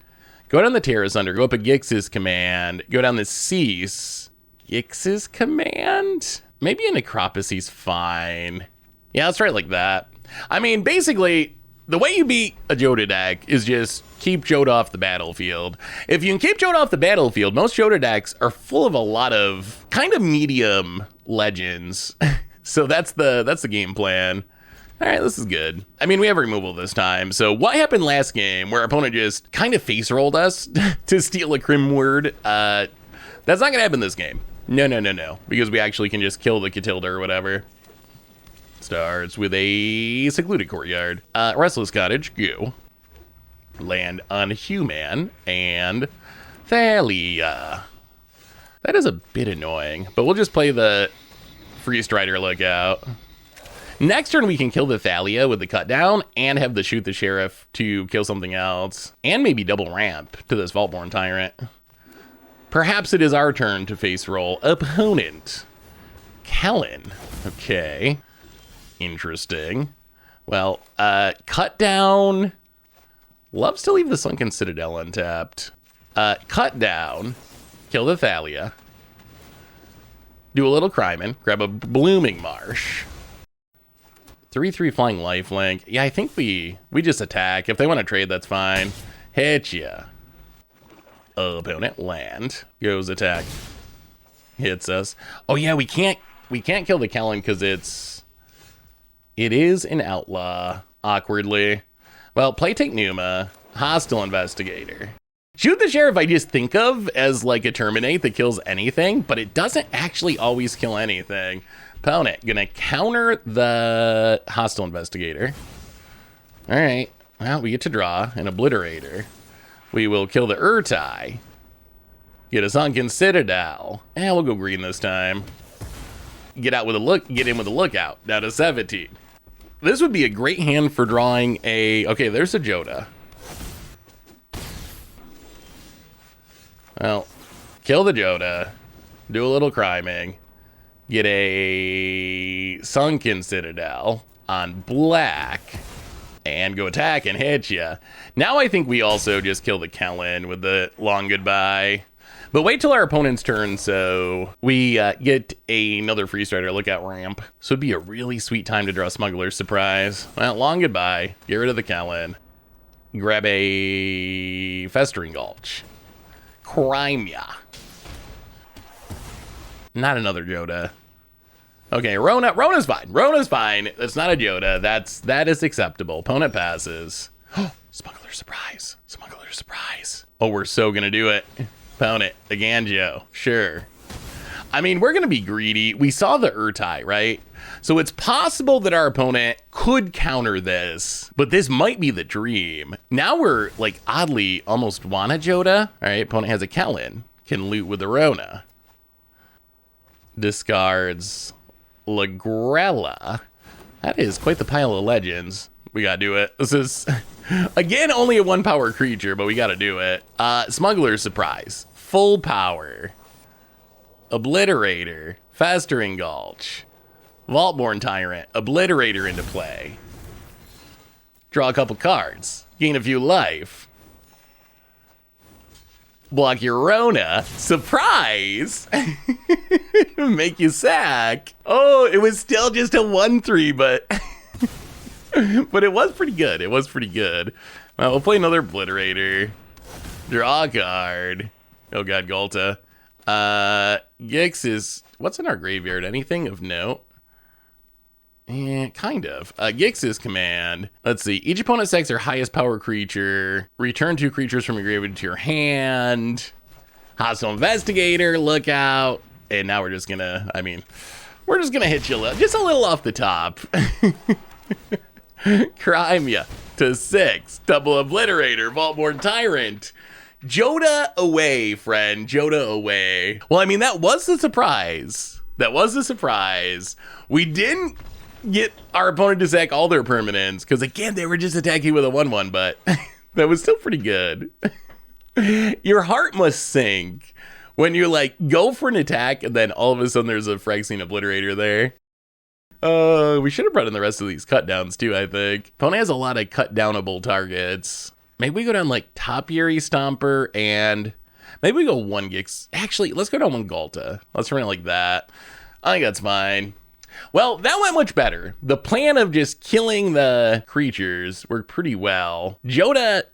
Go down the Terrace Under. Go up a Gix's Command. Go down the Cease. Gix's Command? Maybe a Necroposy's fine. Yeah, let's try it like that. I mean, basically... the way you beat a Joda deck is just keep Joda off the battlefield. If you can keep Joda off the battlefield, most Joda decks are full of a lot of kind of medium legends. So that's the game plan. All right, this is good. I mean, we have removal this time. So what happened last game where our opponent just kind of face rolled us to steal a Crim Word? That's not gonna happen this game. No. Because we actually can just kill the Catilda or whatever. Starts with a Secluded Courtyard. Restless Cottage, go. Land on Human and Thalia. That is a bit annoying, but we'll just play the Free Strider lookout. Next turn we can kill the Thalia with the cut down and have the Shoot the Sheriff to kill something else. And maybe double ramp to this Vaultborn Tyrant. Perhaps it is our turn to face roll opponent. Kellen. Okay. Interesting. Well, cut down. Loves to leave the Sunken Citadel untapped. Cut down. Kill the Thalia. Do a little Cryman. Grab a Blooming Marsh. 3/3 flying lifelink. Yeah, I think we just attack. If they want to trade, that's fine. Hit ya. Opponent land. Goes attack. Hits us. Oh yeah, we can't kill the Kellen because it is an outlaw, awkwardly. Well, play take Numa, hostile investigator. Shoot the sheriff I just think of as like a terminate that kills anything, but it doesn't actually always kill anything. Opponent, gonna counter the hostile investigator. All right, well, we get to draw an obliterator. We will kill the Urtai. Get a sunken citadel. And we'll go green this time. Get in with a lookout. Down to 17. This would be a great hand for drawing a... Okay, there's a Joda. Well, kill the Joda. Do a little criming. Get a sunken citadel on black. And go attack and hit ya. Now I think we also just kill the Kellen with the long goodbye. But wait till our opponent's turn, so we get another free starter lookout ramp. So it'd be a really sweet time to draw Smuggler's Surprise. Well, long goodbye. Get rid of the Kellen. Grab a Festering Gulch. Crimea. Not another Joda. Okay, Rona's fine. Rona's fine. That's not a Joda. That is acceptable. Opponent passes. Smuggler's Surprise. Smuggler's Surprise. Oh, we're so gonna do it. Opponent, the Ganjo. Sure. I mean, we're gonna be greedy. We saw the Urtai, right? So it's possible that our opponent could counter this, but this might be the dream. Now we're like oddly almost want a Joda. All right, opponent has a Kellen. Can loot with the Rona. Discards Lagrella. That is quite the pile of legends. We gotta do it. This is, again, only a 1-power creature, but we gotta do it. Smuggler's Surprise. Full power. Obliterator. Festering Gulch. Vaultborn Tyrant. Obliterator into play. Draw a couple cards. Gain a few life. Block your Rona. Surprise! Make you sack. Oh, it was still just a 1/3, but... but it was pretty good. It was pretty good. Well, we'll play another Obliterator. Draw a card. Oh god, Galta. Gix is... What's in our graveyard? Anything of note? Kind of. Gix's command. Let's see. Each opponent sacks their highest power creature. Return 2 creatures from your graveyard to your hand. Hostile Investigator. Lookout. And now we're just gonna... I mean, we're just gonna hit you just a little off the top. Crimea to 6. Double Obliterator. Vaultborn Tyrant. Joda away, friend. Joda away. Well, I mean, that was the surprise. That was the surprise. We didn't get our opponent to sack all their permanents, because again, they were just attacking with a 1/1, but that was still pretty good. Your heart must sink when you like go for an attack and then all of a sudden there's a Phyrexian Obliterator there. We should have brought in the rest of these cut downs too, I think. Opponent has a lot of cut downable targets. Maybe we go down like Topiary Stomper and maybe we go 1 Gix. Actually, let's go down 1 Galta. Let's run it like that. I think that's fine. Well, that went much better. The plan of just killing the creatures worked pretty well. Joda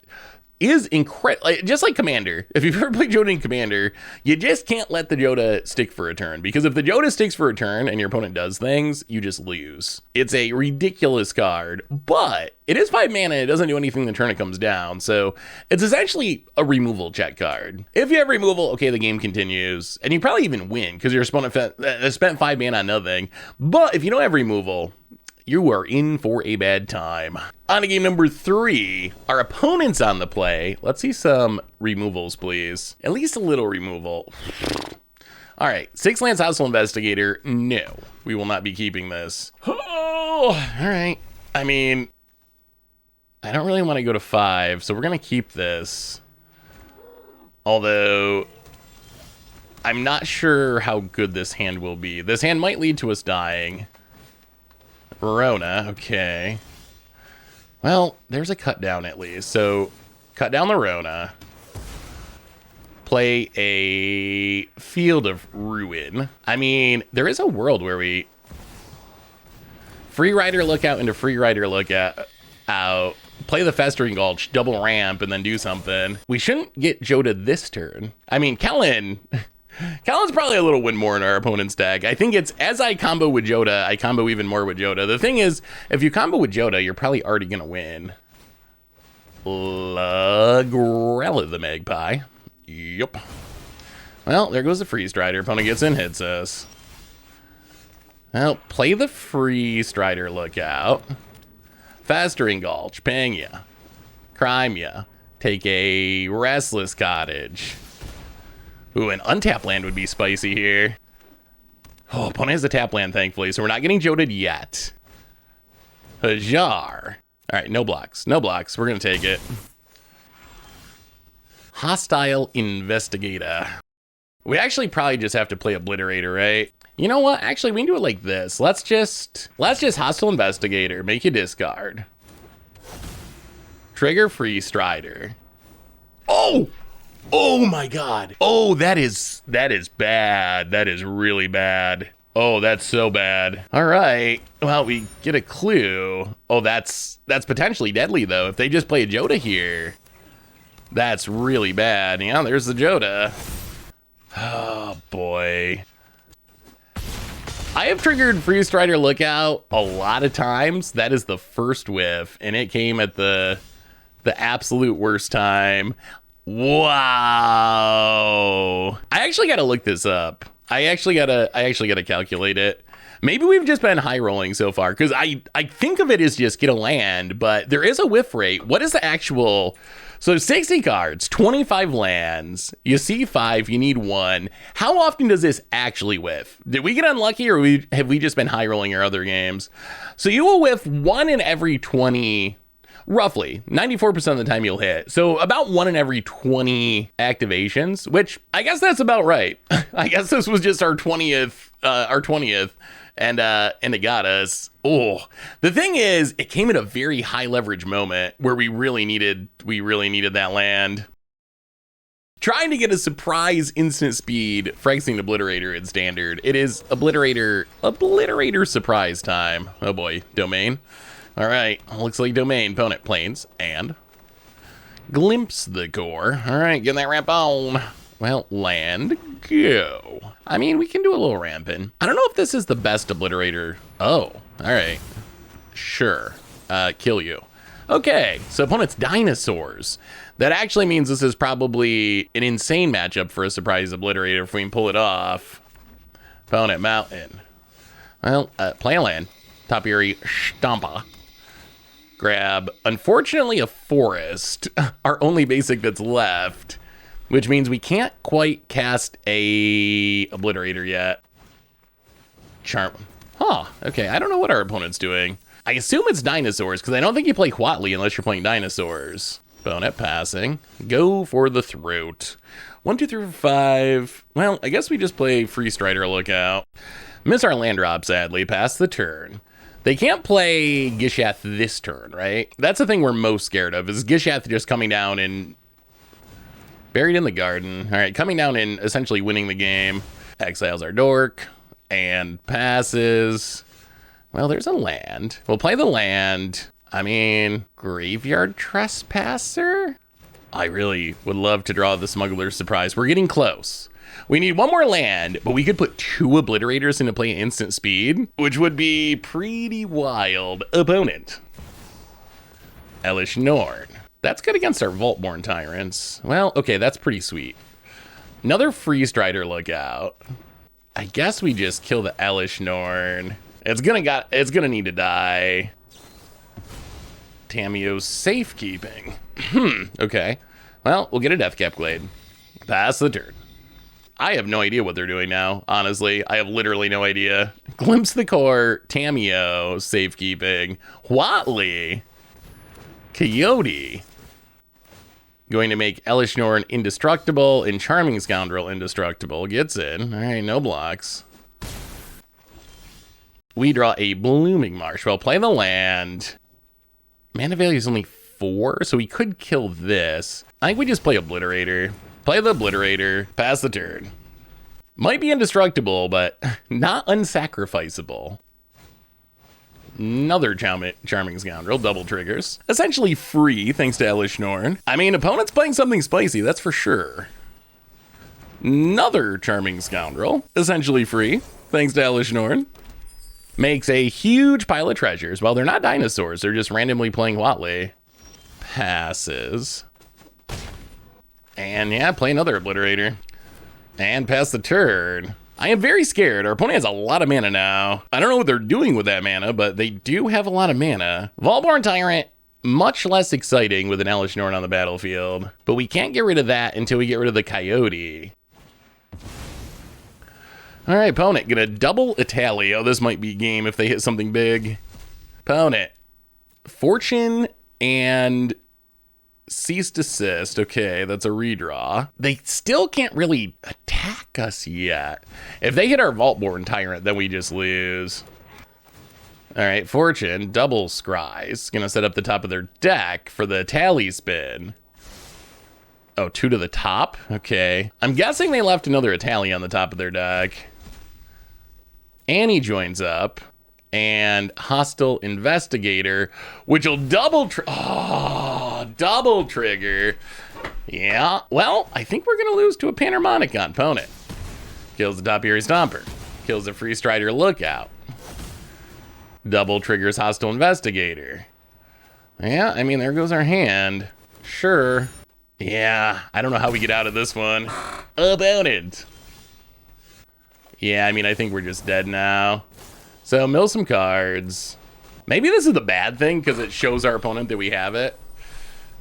is incredible, just like Commander. If you've ever played Joda in Commander, you just can't let the Joda stick for a turn, because if the Joda sticks for a turn and your opponent does things, you just lose. It's a ridiculous card, but it is 5 mana. It doesn't do anything the turn it comes down, so it's essentially a removal check card. If you have removal, okay, the game continues, and you probably even win because your opponent spent 5 mana on nothing. But if you don't have removal, you are in for a bad time. On to game number 3, our opponent's on the play. Let's see some removals, please. At least a little removal. All right, 6 lands Hostile Investigator. No, we will not be keeping this. Oh, all right. I mean, I don't really want to go to 5, so we're gonna keep this. Although, I'm not sure how good this hand will be. This hand might lead to us dying. Rona, okay. Well, there's a cut down at least. So, cut down the Rona. Play a Field of Ruin. I mean, there is a world where we... Free Rider Lookout into Free Rider Lookout. Play the Festering Gulch, double ramp, and then do something. We shouldn't get Joda this turn. I mean, Kellen's probably a little win more in our opponent's deck. I think it's, as I combo with Joda, I combo even more with Joda. The thing is, if you combo with Joda, you're probably already going to win. Lagrella the Magpie. Yup. Well, there goes the Free Strider. Opponent gets in, hits us. Well, play the Free Strider Lookout. Festering Gulch, ping ya. Crime ya. Take a Restless Cottage. Ooh, an untapped land would be spicy here. Oh, opponent has a tap land, thankfully, so we're not getting Joded yet. Hajar. All right, no blocks. No blocks. We're going to take it. Hostile Investigator. We actually probably just have to play Obliterator, right? You know what? Actually, we can do it like this. Let's just Hostile Investigator. Make you discard. Trigger Free Strider. Oh! Oh my god. Oh, that is bad. That is really bad. Oh, that's so bad. All right. Well, we get a clue. Oh, that's potentially deadly though. If they just play a Joda here, that's really bad. Yeah, there's the Joda. Oh boy. I have triggered Free Strider Lookout a lot of times. That is the first whiff, and it came at the absolute worst time. Wow. I actually got to look this up. I actually got to calculate it. Maybe we've just been high rolling so far, because I think of it as just get a land, but there is a whiff rate. What is the actual? So 60 cards, 25 lands, you see 5, you need 1. How often does this actually whiff? Did we get unlucky, or have we just been high rolling our other games? So you will whiff 1 in every 20, roughly 94% of the time you'll hit. So about 1 in every 20 activations, which I guess that's about right. I guess this was just our 20th, and it got us. Oh, the thing is, it came at a very high leverage moment where we really needed that land. Trying to get a surprise instant speed Phyrexian Obliterator in standard. It is Obliterator surprise time. Oh boy, domain. All right, looks like domain. Opponent planes and glimpse the core. All right, getting that ramp on. Well, land, go. I mean, we can do a little ramping. I don't know if this is the best Obliterator. Oh, all right. Sure. Kill you. Okay, so opponent's dinosaurs. That actually means this is probably an insane matchup for a surprise Obliterator if we can pull it off. Opponent mountain. Well, play a land. Topiary Stampa. Grab, unfortunately, a forest. Our only basic that's left. Which means we can't quite cast a Obliterator yet. Charm. Huh, okay, I don't know what our opponent's doing. I assume it's dinosaurs, because I don't think you play Huatli unless you're playing dinosaurs. Opponent passing. Go for the throat. 1, 2, 3, 4, 5. Well, I guess we just play Free Strider Lookout. Miss our land drop, sadly. Pass the turn. They can't play Gishath this turn, right? That's the thing we're most scared of, is Gishath just coming down and buried in the garden. All right, coming down and essentially winning the game. Exiles our dork and passes. Well, there's a land. We'll play the land. I mean, Graveyard Trespasser? I really would love to draw the Smuggler surprise. We're getting close. We need 1 more land, but we could put 2 Obliterators into play instant speed, which would be pretty wild. Opponent. Elish Norn. That's good against our Vaultborn Tyrants. Well, okay, that's pretty sweet. Another Free Strider Lookout. I guess we just kill the Elish Norn. It's gonna need to die. Tamiyo's Safekeeping. Okay. Well, we'll get a Deathcap Glade. Pass the turn. I have no idea what they're doing now, honestly. I have literally no idea. Glimpse the Core, Tamiyo, Safekeeping, Huatli, Coyote. Going to make Elish Norn indestructible and Charming Scoundrel indestructible. Gets in. All right, no blocks. We draw a Blooming Marsh. Well, play the land. Mana value is only 4, so we could kill this. I think we just play Obliterator. Play the Obliterator. Pass the turn. Might be indestructible, but not unsacrificeable. Another Charming Scoundrel, double triggers. Essentially free, thanks to Elish Norn. I mean, opponent's playing something spicy, that's for sure. Another Charming Scoundrel, essentially free, thanks to Elish Norn. Makes a huge pile of treasures. Well, they're not dinosaurs, they're just randomly playing Huatli. passes. And yeah, play another Obliterator. And pass the turn. I am very scared. Our opponent has a lot of mana now. I don't know what they're doing with that mana, but they do have a lot of mana. Vaultborn Tyrant, much less exciting with an Elesh Norn on the battlefield. But we can't get rid of that until we get rid of the Coyote. All right, opponent, gonna double Italy. Oh, this might be a game if they hit something big. Opponent, Fortune and Cease Desist. Okay, that's a redraw. They still can't really attack us yet. If they hit our Vaultborn Tyrant, then we just lose. All right, Fortune, double Scries. Gonna set up the top of their deck for the tally spin. Oh, 2 to the top? Okay. I'm guessing they left another Italy on the top of their deck. Annie joins up. And Hostile Investigator, which will double trigger. Yeah, well, I think we're gonna lose to a Panharmonicon opponent. Kills the top Eerie Stomper. Kills the Free Strider Lookout. Double triggers Hostile Investigator. Yeah, I mean, there goes our hand. Sure. Yeah, I don't know how we get out of this one. Opponent. Yeah, I mean, I think we're just dead now. So mill some cards. Maybe this is the bad thing because it shows our opponent that we have it.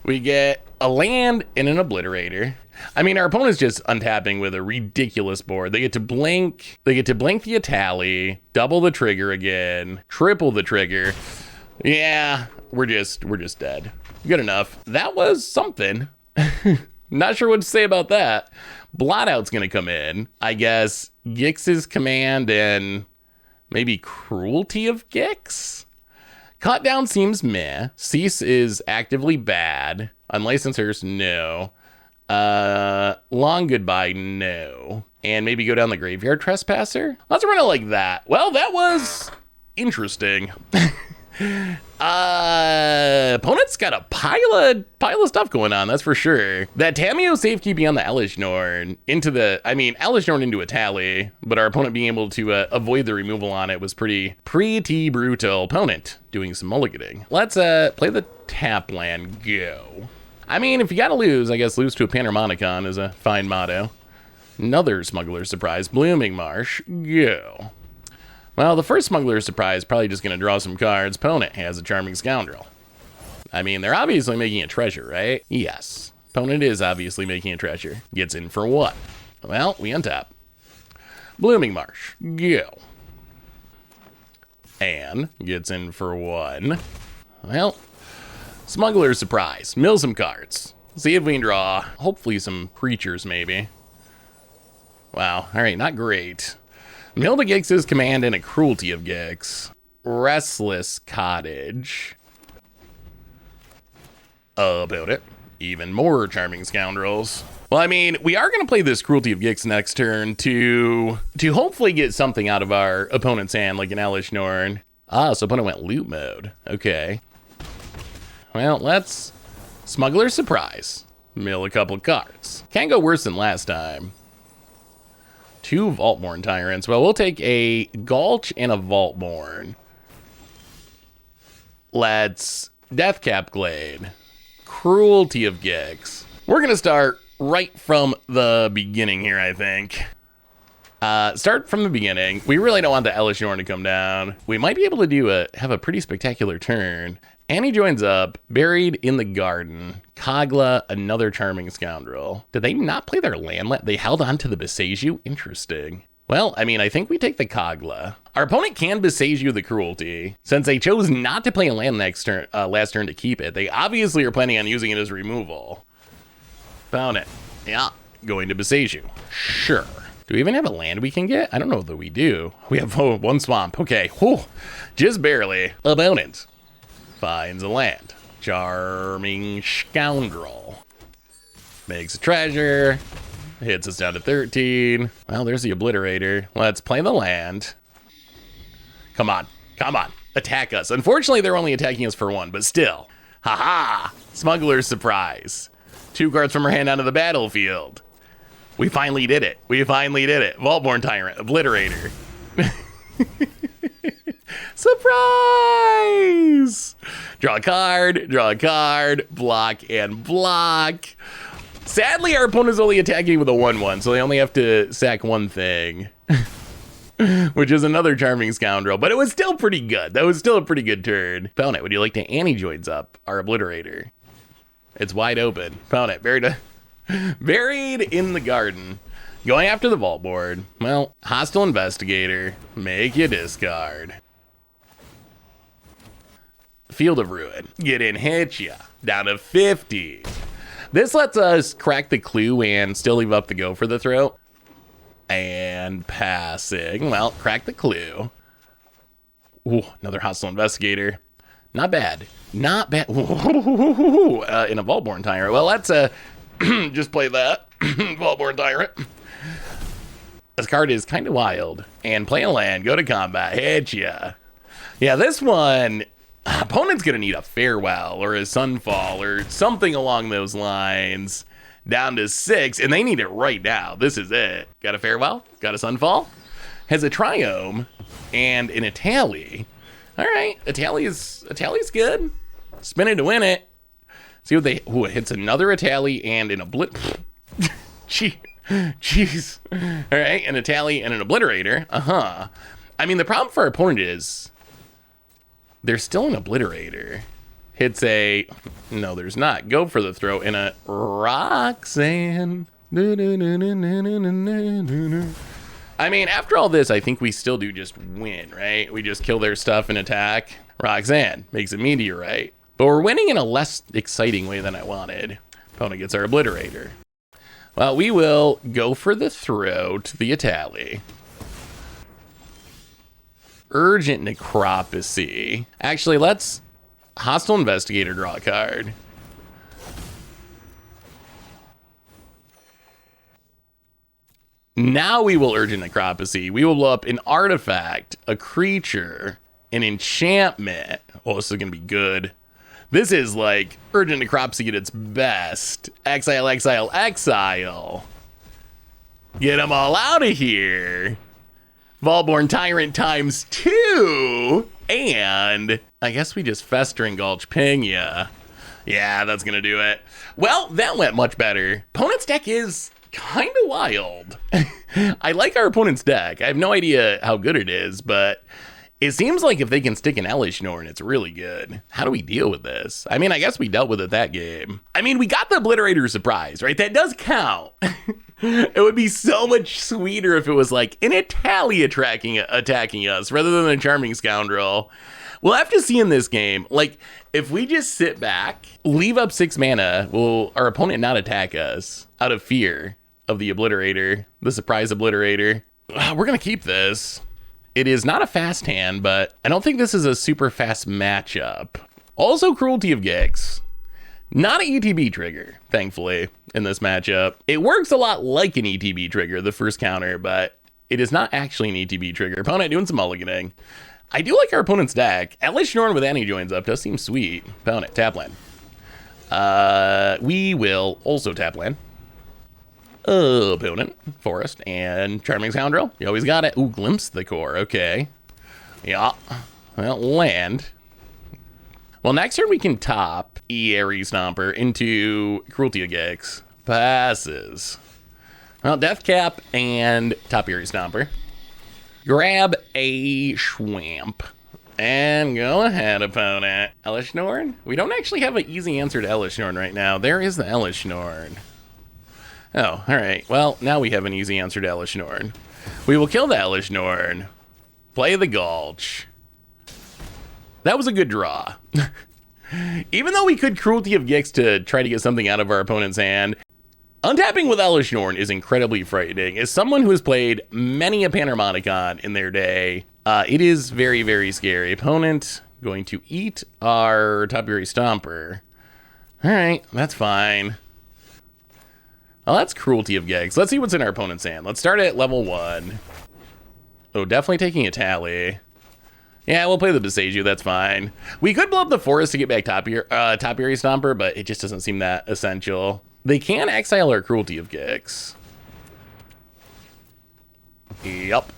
We get a land and an Obliterator. I mean, our opponent's just untapping with a ridiculous board. They get to blink. They get to blink the Italy, double the trigger again, triple the trigger. Yeah, we're just dead. Good enough. That was something. Not sure what to say about that. Blotout's gonna come in. I guess Gix's command and maybe Cruelty of Gix? Cut Down seems meh. Cease is actively bad. Unlicensed Hearse, no. Long Goodbye, no. And maybe go down the Graveyard Trespasser? Let's run it like that. Well, that was interesting. Opponent's got a pile of stuff going on, that's for sure. That Tamiyo safekeeping on the Elesh Norn into the, Elesh Norn into a tally, but our opponent being able to avoid the removal on it was pretty brutal. Opponent doing some mulliganing. Let's play the tap land, go. I mean, if you gotta lose, I guess lose to a Panharmonicon is a fine motto. Another Smuggler Surprise, Blooming Marsh, go. Well, the first Smuggler Surprise probably just gonna draw some cards. Opponent has a Charming Scoundrel. I mean, they're obviously making a treasure, right? Yes. Opponent is obviously making a treasure. Gets in for what? Well, we untap. Blooming Marsh, go. And gets in for 1. Well, Smuggler Surprise. Mill some cards. See if we can draw, hopefully some creatures maybe. Wow, all right, not great. Mill to Gix's command and a Cruelty of Gix. Restless Cottage. About it. Even more Charming Scoundrels. Well, I mean, we are going to play this Cruelty of Gix next turn to hopefully get something out of our opponent's hand, like an Elesh Norn. Ah, so opponent went loot mode. Okay. Well, let's Smuggler Surprise. Mill a couple cards. Can't go worse than last time. 2 Vaultborn Tyrants. Well, we'll take a Gulch and a Vaultborn. Let's Deathcap Glade. Cruelty of Gix. We're going to start right from the beginning here, I think. Start from the beginning. We really don't want the Elesh Norn to come down. We might be able to have a pretty spectacular turn. Annie joins up, Buried in the Garden. Kogla, another Charming Scoundrel. Did they not play their land? They held on to the Beseiju? Interesting. Well, I mean, I think we take the Kogla. Our opponent can Beseiju the Cruelty. Since they chose not to play a land next turn, last turn to keep it, they obviously are planning on using it as removal. Found it. Yeah, going to Beseiju. Sure. Do we even have a land we can get? I don't know that we do. We have 1 swamp. Okay, whew, just barely. Opponent finds a land. Charming Scoundrel. Makes a treasure. Hits us down to 13. Well, there's the Obliterator. Let's play the land. Come on. Come on. Attack us. Unfortunately, they're only attacking us for 1, but still. Haha! Smuggler Surprise. 2 cards from our hand onto the battlefield. We finally did it. We finally did it. Vaultborn Tyrant. Obliterator. Surprise! Draw a card, block, and block. Sadly, our opponent's only attacking with a 1/1, so they only have to sack one thing. Which is another Charming Scoundrel, but it was still pretty good. That was still a pretty good turn. Opponent, would you like to anti-joins up our Obliterator? It's wide open. Opponent, buried in the garden. Going after the vault board. Well, Hostile Investigator, make you discard. Field of Ruin, get in, hit ya. Down to 50. This lets us crack the clue and still leave up the go for the throat. And passing, well, crack the clue. Ooh, another Hostile Investigator. Not bad, not bad. Ooh, in a Vaultborn Tyrant. Well, let's just play that. Vaultborn Tyrant. This card is kind of wild. And play a land, go to combat, hit ya. Yeah, this one, opponent's gonna need a Farewell or a Sunfall or something along those lines. Down to 6, and they need it right now. This is it. Got a Farewell, got a Sunfall, has a Triome, and an Itali. All right, Itali's good. Spin it to win it. See what they, ooh, it hits another Itali and an Jeez. All right, an Itali and an Obliterator. I mean, the problem for our opponent is there's still an Obliterator. Hits a, no, there's not. Go for the throw in a Roxanne. I mean, after all this, I think we still do just win, right? We just kill their stuff and attack. Roxanne makes a meteorite. But we're winning in a less exciting way than I wanted. Opponent gets our Obliterator. Well, we will go for the throw to the Itali. Urgent Necropsy. Actually, let's Hostile Investigator, draw a card. Now we will Urgent Necropsy. We will blow up an artifact, a creature, an enchantment. Oh, this is going to be good. This is like Urgent Necropsy at its best. Exile, exile, exile. Get them all out of here. Vaultborn Tyrant times 2. And I guess we just Festering Gulch ping ya. Yeah, that's going to do it. Well, that went much better. Opponent's deck is kind of wild. I like our opponent's deck. I have no idea how good it is, but it seems like if they can stick an Elish Norn, it's really good. How do we deal with this? I mean, I guess we dealt with it that game. I mean, we got the Obliterator surprise, right? That does count. It would be so much sweeter if it was like an Itali attacking us rather than a Charming Scoundrel. We'll have to see in this game. Like, if we just sit back, leave up 6 mana, will our opponent not attack us out of fear of the Obliterator, the surprise Obliterator? We're going to keep this. It is not a fast hand, but I don't think this is a super fast matchup. Also, Cruelty of Gix. Not an ETB trigger, thankfully, in this matchup. It works a lot like an ETB trigger, the first counter, but it is not actually an ETB trigger. Opponent doing some mulliganing. I do like our opponent's deck. Elish Norn with anti-joins up does seem sweet. Opponent, tap land. We will also tap land. Opponent, Forest, and Charming Scoundrel. You always got it. Ooh, Glimpse the Core. Okay. Yeah. Well, land. Well, next turn we can top Eerie Stomper into Cruelty of Gix. Passes. Well, Death Cap and top Eerie Stomper. Grab a Schwamp. And go ahead, opponent. Elish Norn? We don't actually have an easy answer to Elish Norn right now. There is the Elish Norn. Oh, all right. Well, now we have an easy answer to Elish Norn. We will kill the Elish Norn. Play the Gulch. That was a good draw. Even though we could Cruelty of Gix to try to get something out of our opponent's hand, untapping with Elish Norn is incredibly frightening. As someone who has played many a Panharmonicon in their day, it is very, very scary. Opponent going to eat our top Eerie Stomper. All right, that's fine. Well, that's Cruelty of Gix. Let's see what's in our opponent's hand. Let's start at level 1. Oh, definitely taking a Tally. Yeah, we'll play the Beseiju, that's fine. We could blow up the Forest to get back top Eerie Stomper, but it just doesn't seem that essential. They can exile our Cruelty of Gix. Yup.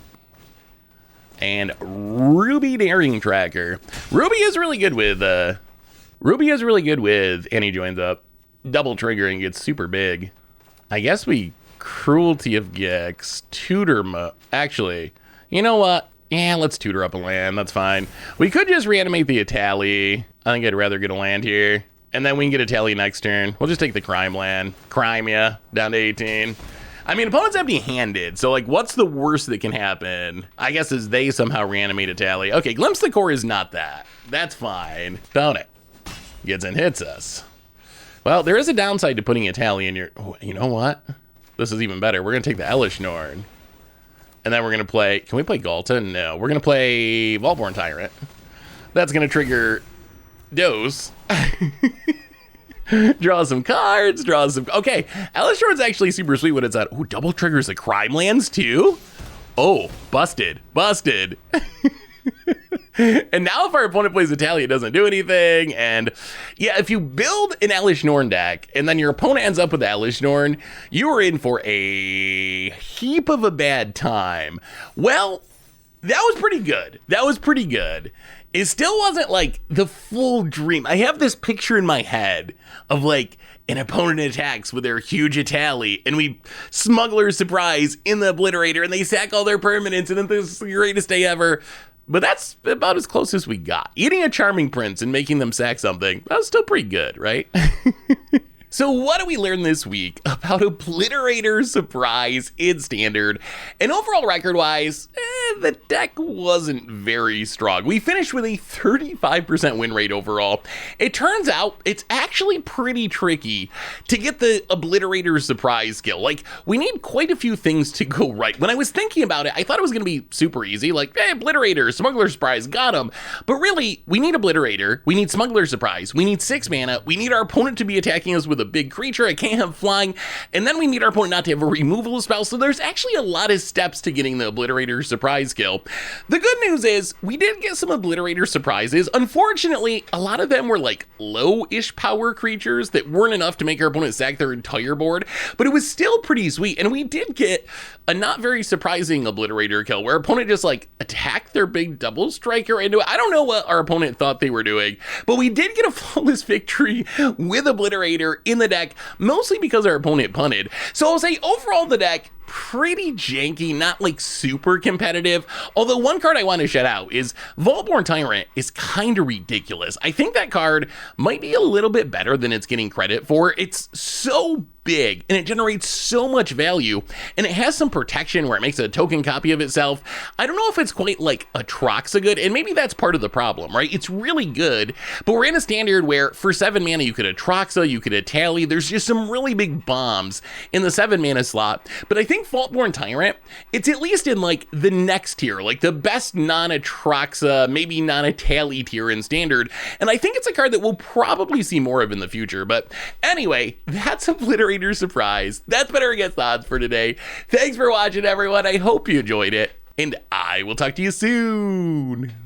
And Ruby Daring Tracker. Ruby is really good with any joins up. Double triggering gets super big. I guess we Cruelty of Gex, tutor actually, you know what? Yeah, let's tutor up a land. That's fine. We could just reanimate the Itali. I think I'd rather get a land here. And then we can get a Itali next turn. We'll just take the crime land. Crime, yeah, down to 18. I mean, opponent's empty-handed, so, like, what's the worst that can happen? I guess is they somehow reanimate a Tally. Okay, Glimpse the Core is not that. That's fine. Don't it? Gets and hits us. Well, there is a downside to putting a Tally in your... Oh, you know what? This is even better. We're going to take the Elish Norn. And then we're going to play... Can we play Galta? No. We're going to play Vaultborn Tyrant. That's going to trigger Dose. Draw some cards, okay, Elish Norn's actually super sweet when it's at, ooh, double triggers the crime lands too? Oh, busted. And now if our opponent plays Italia, it doesn't do anything. And yeah, if you build an Elish Norn deck and then your opponent ends up with Elish Norn, you are in for a heap of a bad time. Well, that was pretty good. It still wasn't like the full dream. I have this picture in my head of like an opponent attacks with their huge Itali and we Smuggler surprise in the Obliterator and they sack all their permanents and this is the greatest day ever. But that's about as close as we got. Eating a Charming Prince and making them sack something, that was still pretty good, right? So what do we learn this week about Obliterator Surprise in Standard? And overall record-wise, the deck wasn't very strong. We finished with a 35% win rate overall. It turns out it's actually pretty tricky to get the Obliterator Surprise skill. Like, we need quite a few things to go right. When I was thinking about it, I thought it was going to be super easy. Like, hey, Obliterator, Smuggler Surprise, got him. But really, we need Obliterator, we need Smuggler Surprise, we need 6 mana, we need our opponent to be attacking us with a big creature, I can't have flying, and then we need our opponent not to have a removal spell, so there's actually a lot of steps to getting the Obliterator Surprise skill. The good news is, we did get some Obliterator Surprises. Unfortunately, a lot of them were like low-ish power creatures that weren't enough to make our opponent sack their entire board, but it was still pretty sweet, and we did get a not very surprising Obliterator kill, where our opponent just like attacked their big double striker into it. I don't know what our opponent thought they were doing, but we did get a flawless victory with Obliterator in the deck, mostly because our opponent punted. So I'll say overall the deck, pretty janky, not like super competitive. Although one card I want to shout out is Vaultborn Tyrant is kind of ridiculous. I think that card might be a little bit better than it's getting credit for. It's so big and it generates so much value and it has some protection where it makes a token copy of itself. I don't know if it's quite like Atraxa good, and maybe that's part of the problem, right? It's really good, but we're in a standard where for 7 mana you could Atraxa, you could Itali. There's just some really big bombs in the 7 mana slot, but I think Vaultborn Tyrant, it's at least in like the next tier, like the best non-Atraxa, maybe non-Itali tier in standard, and I think it's a card that we'll probably see more of in the future. But anyway, that's Obliterator Surprise. That's Better Against Odds for today. Thanks for watching, everyone. I hope you enjoyed it, and I will talk to you soon.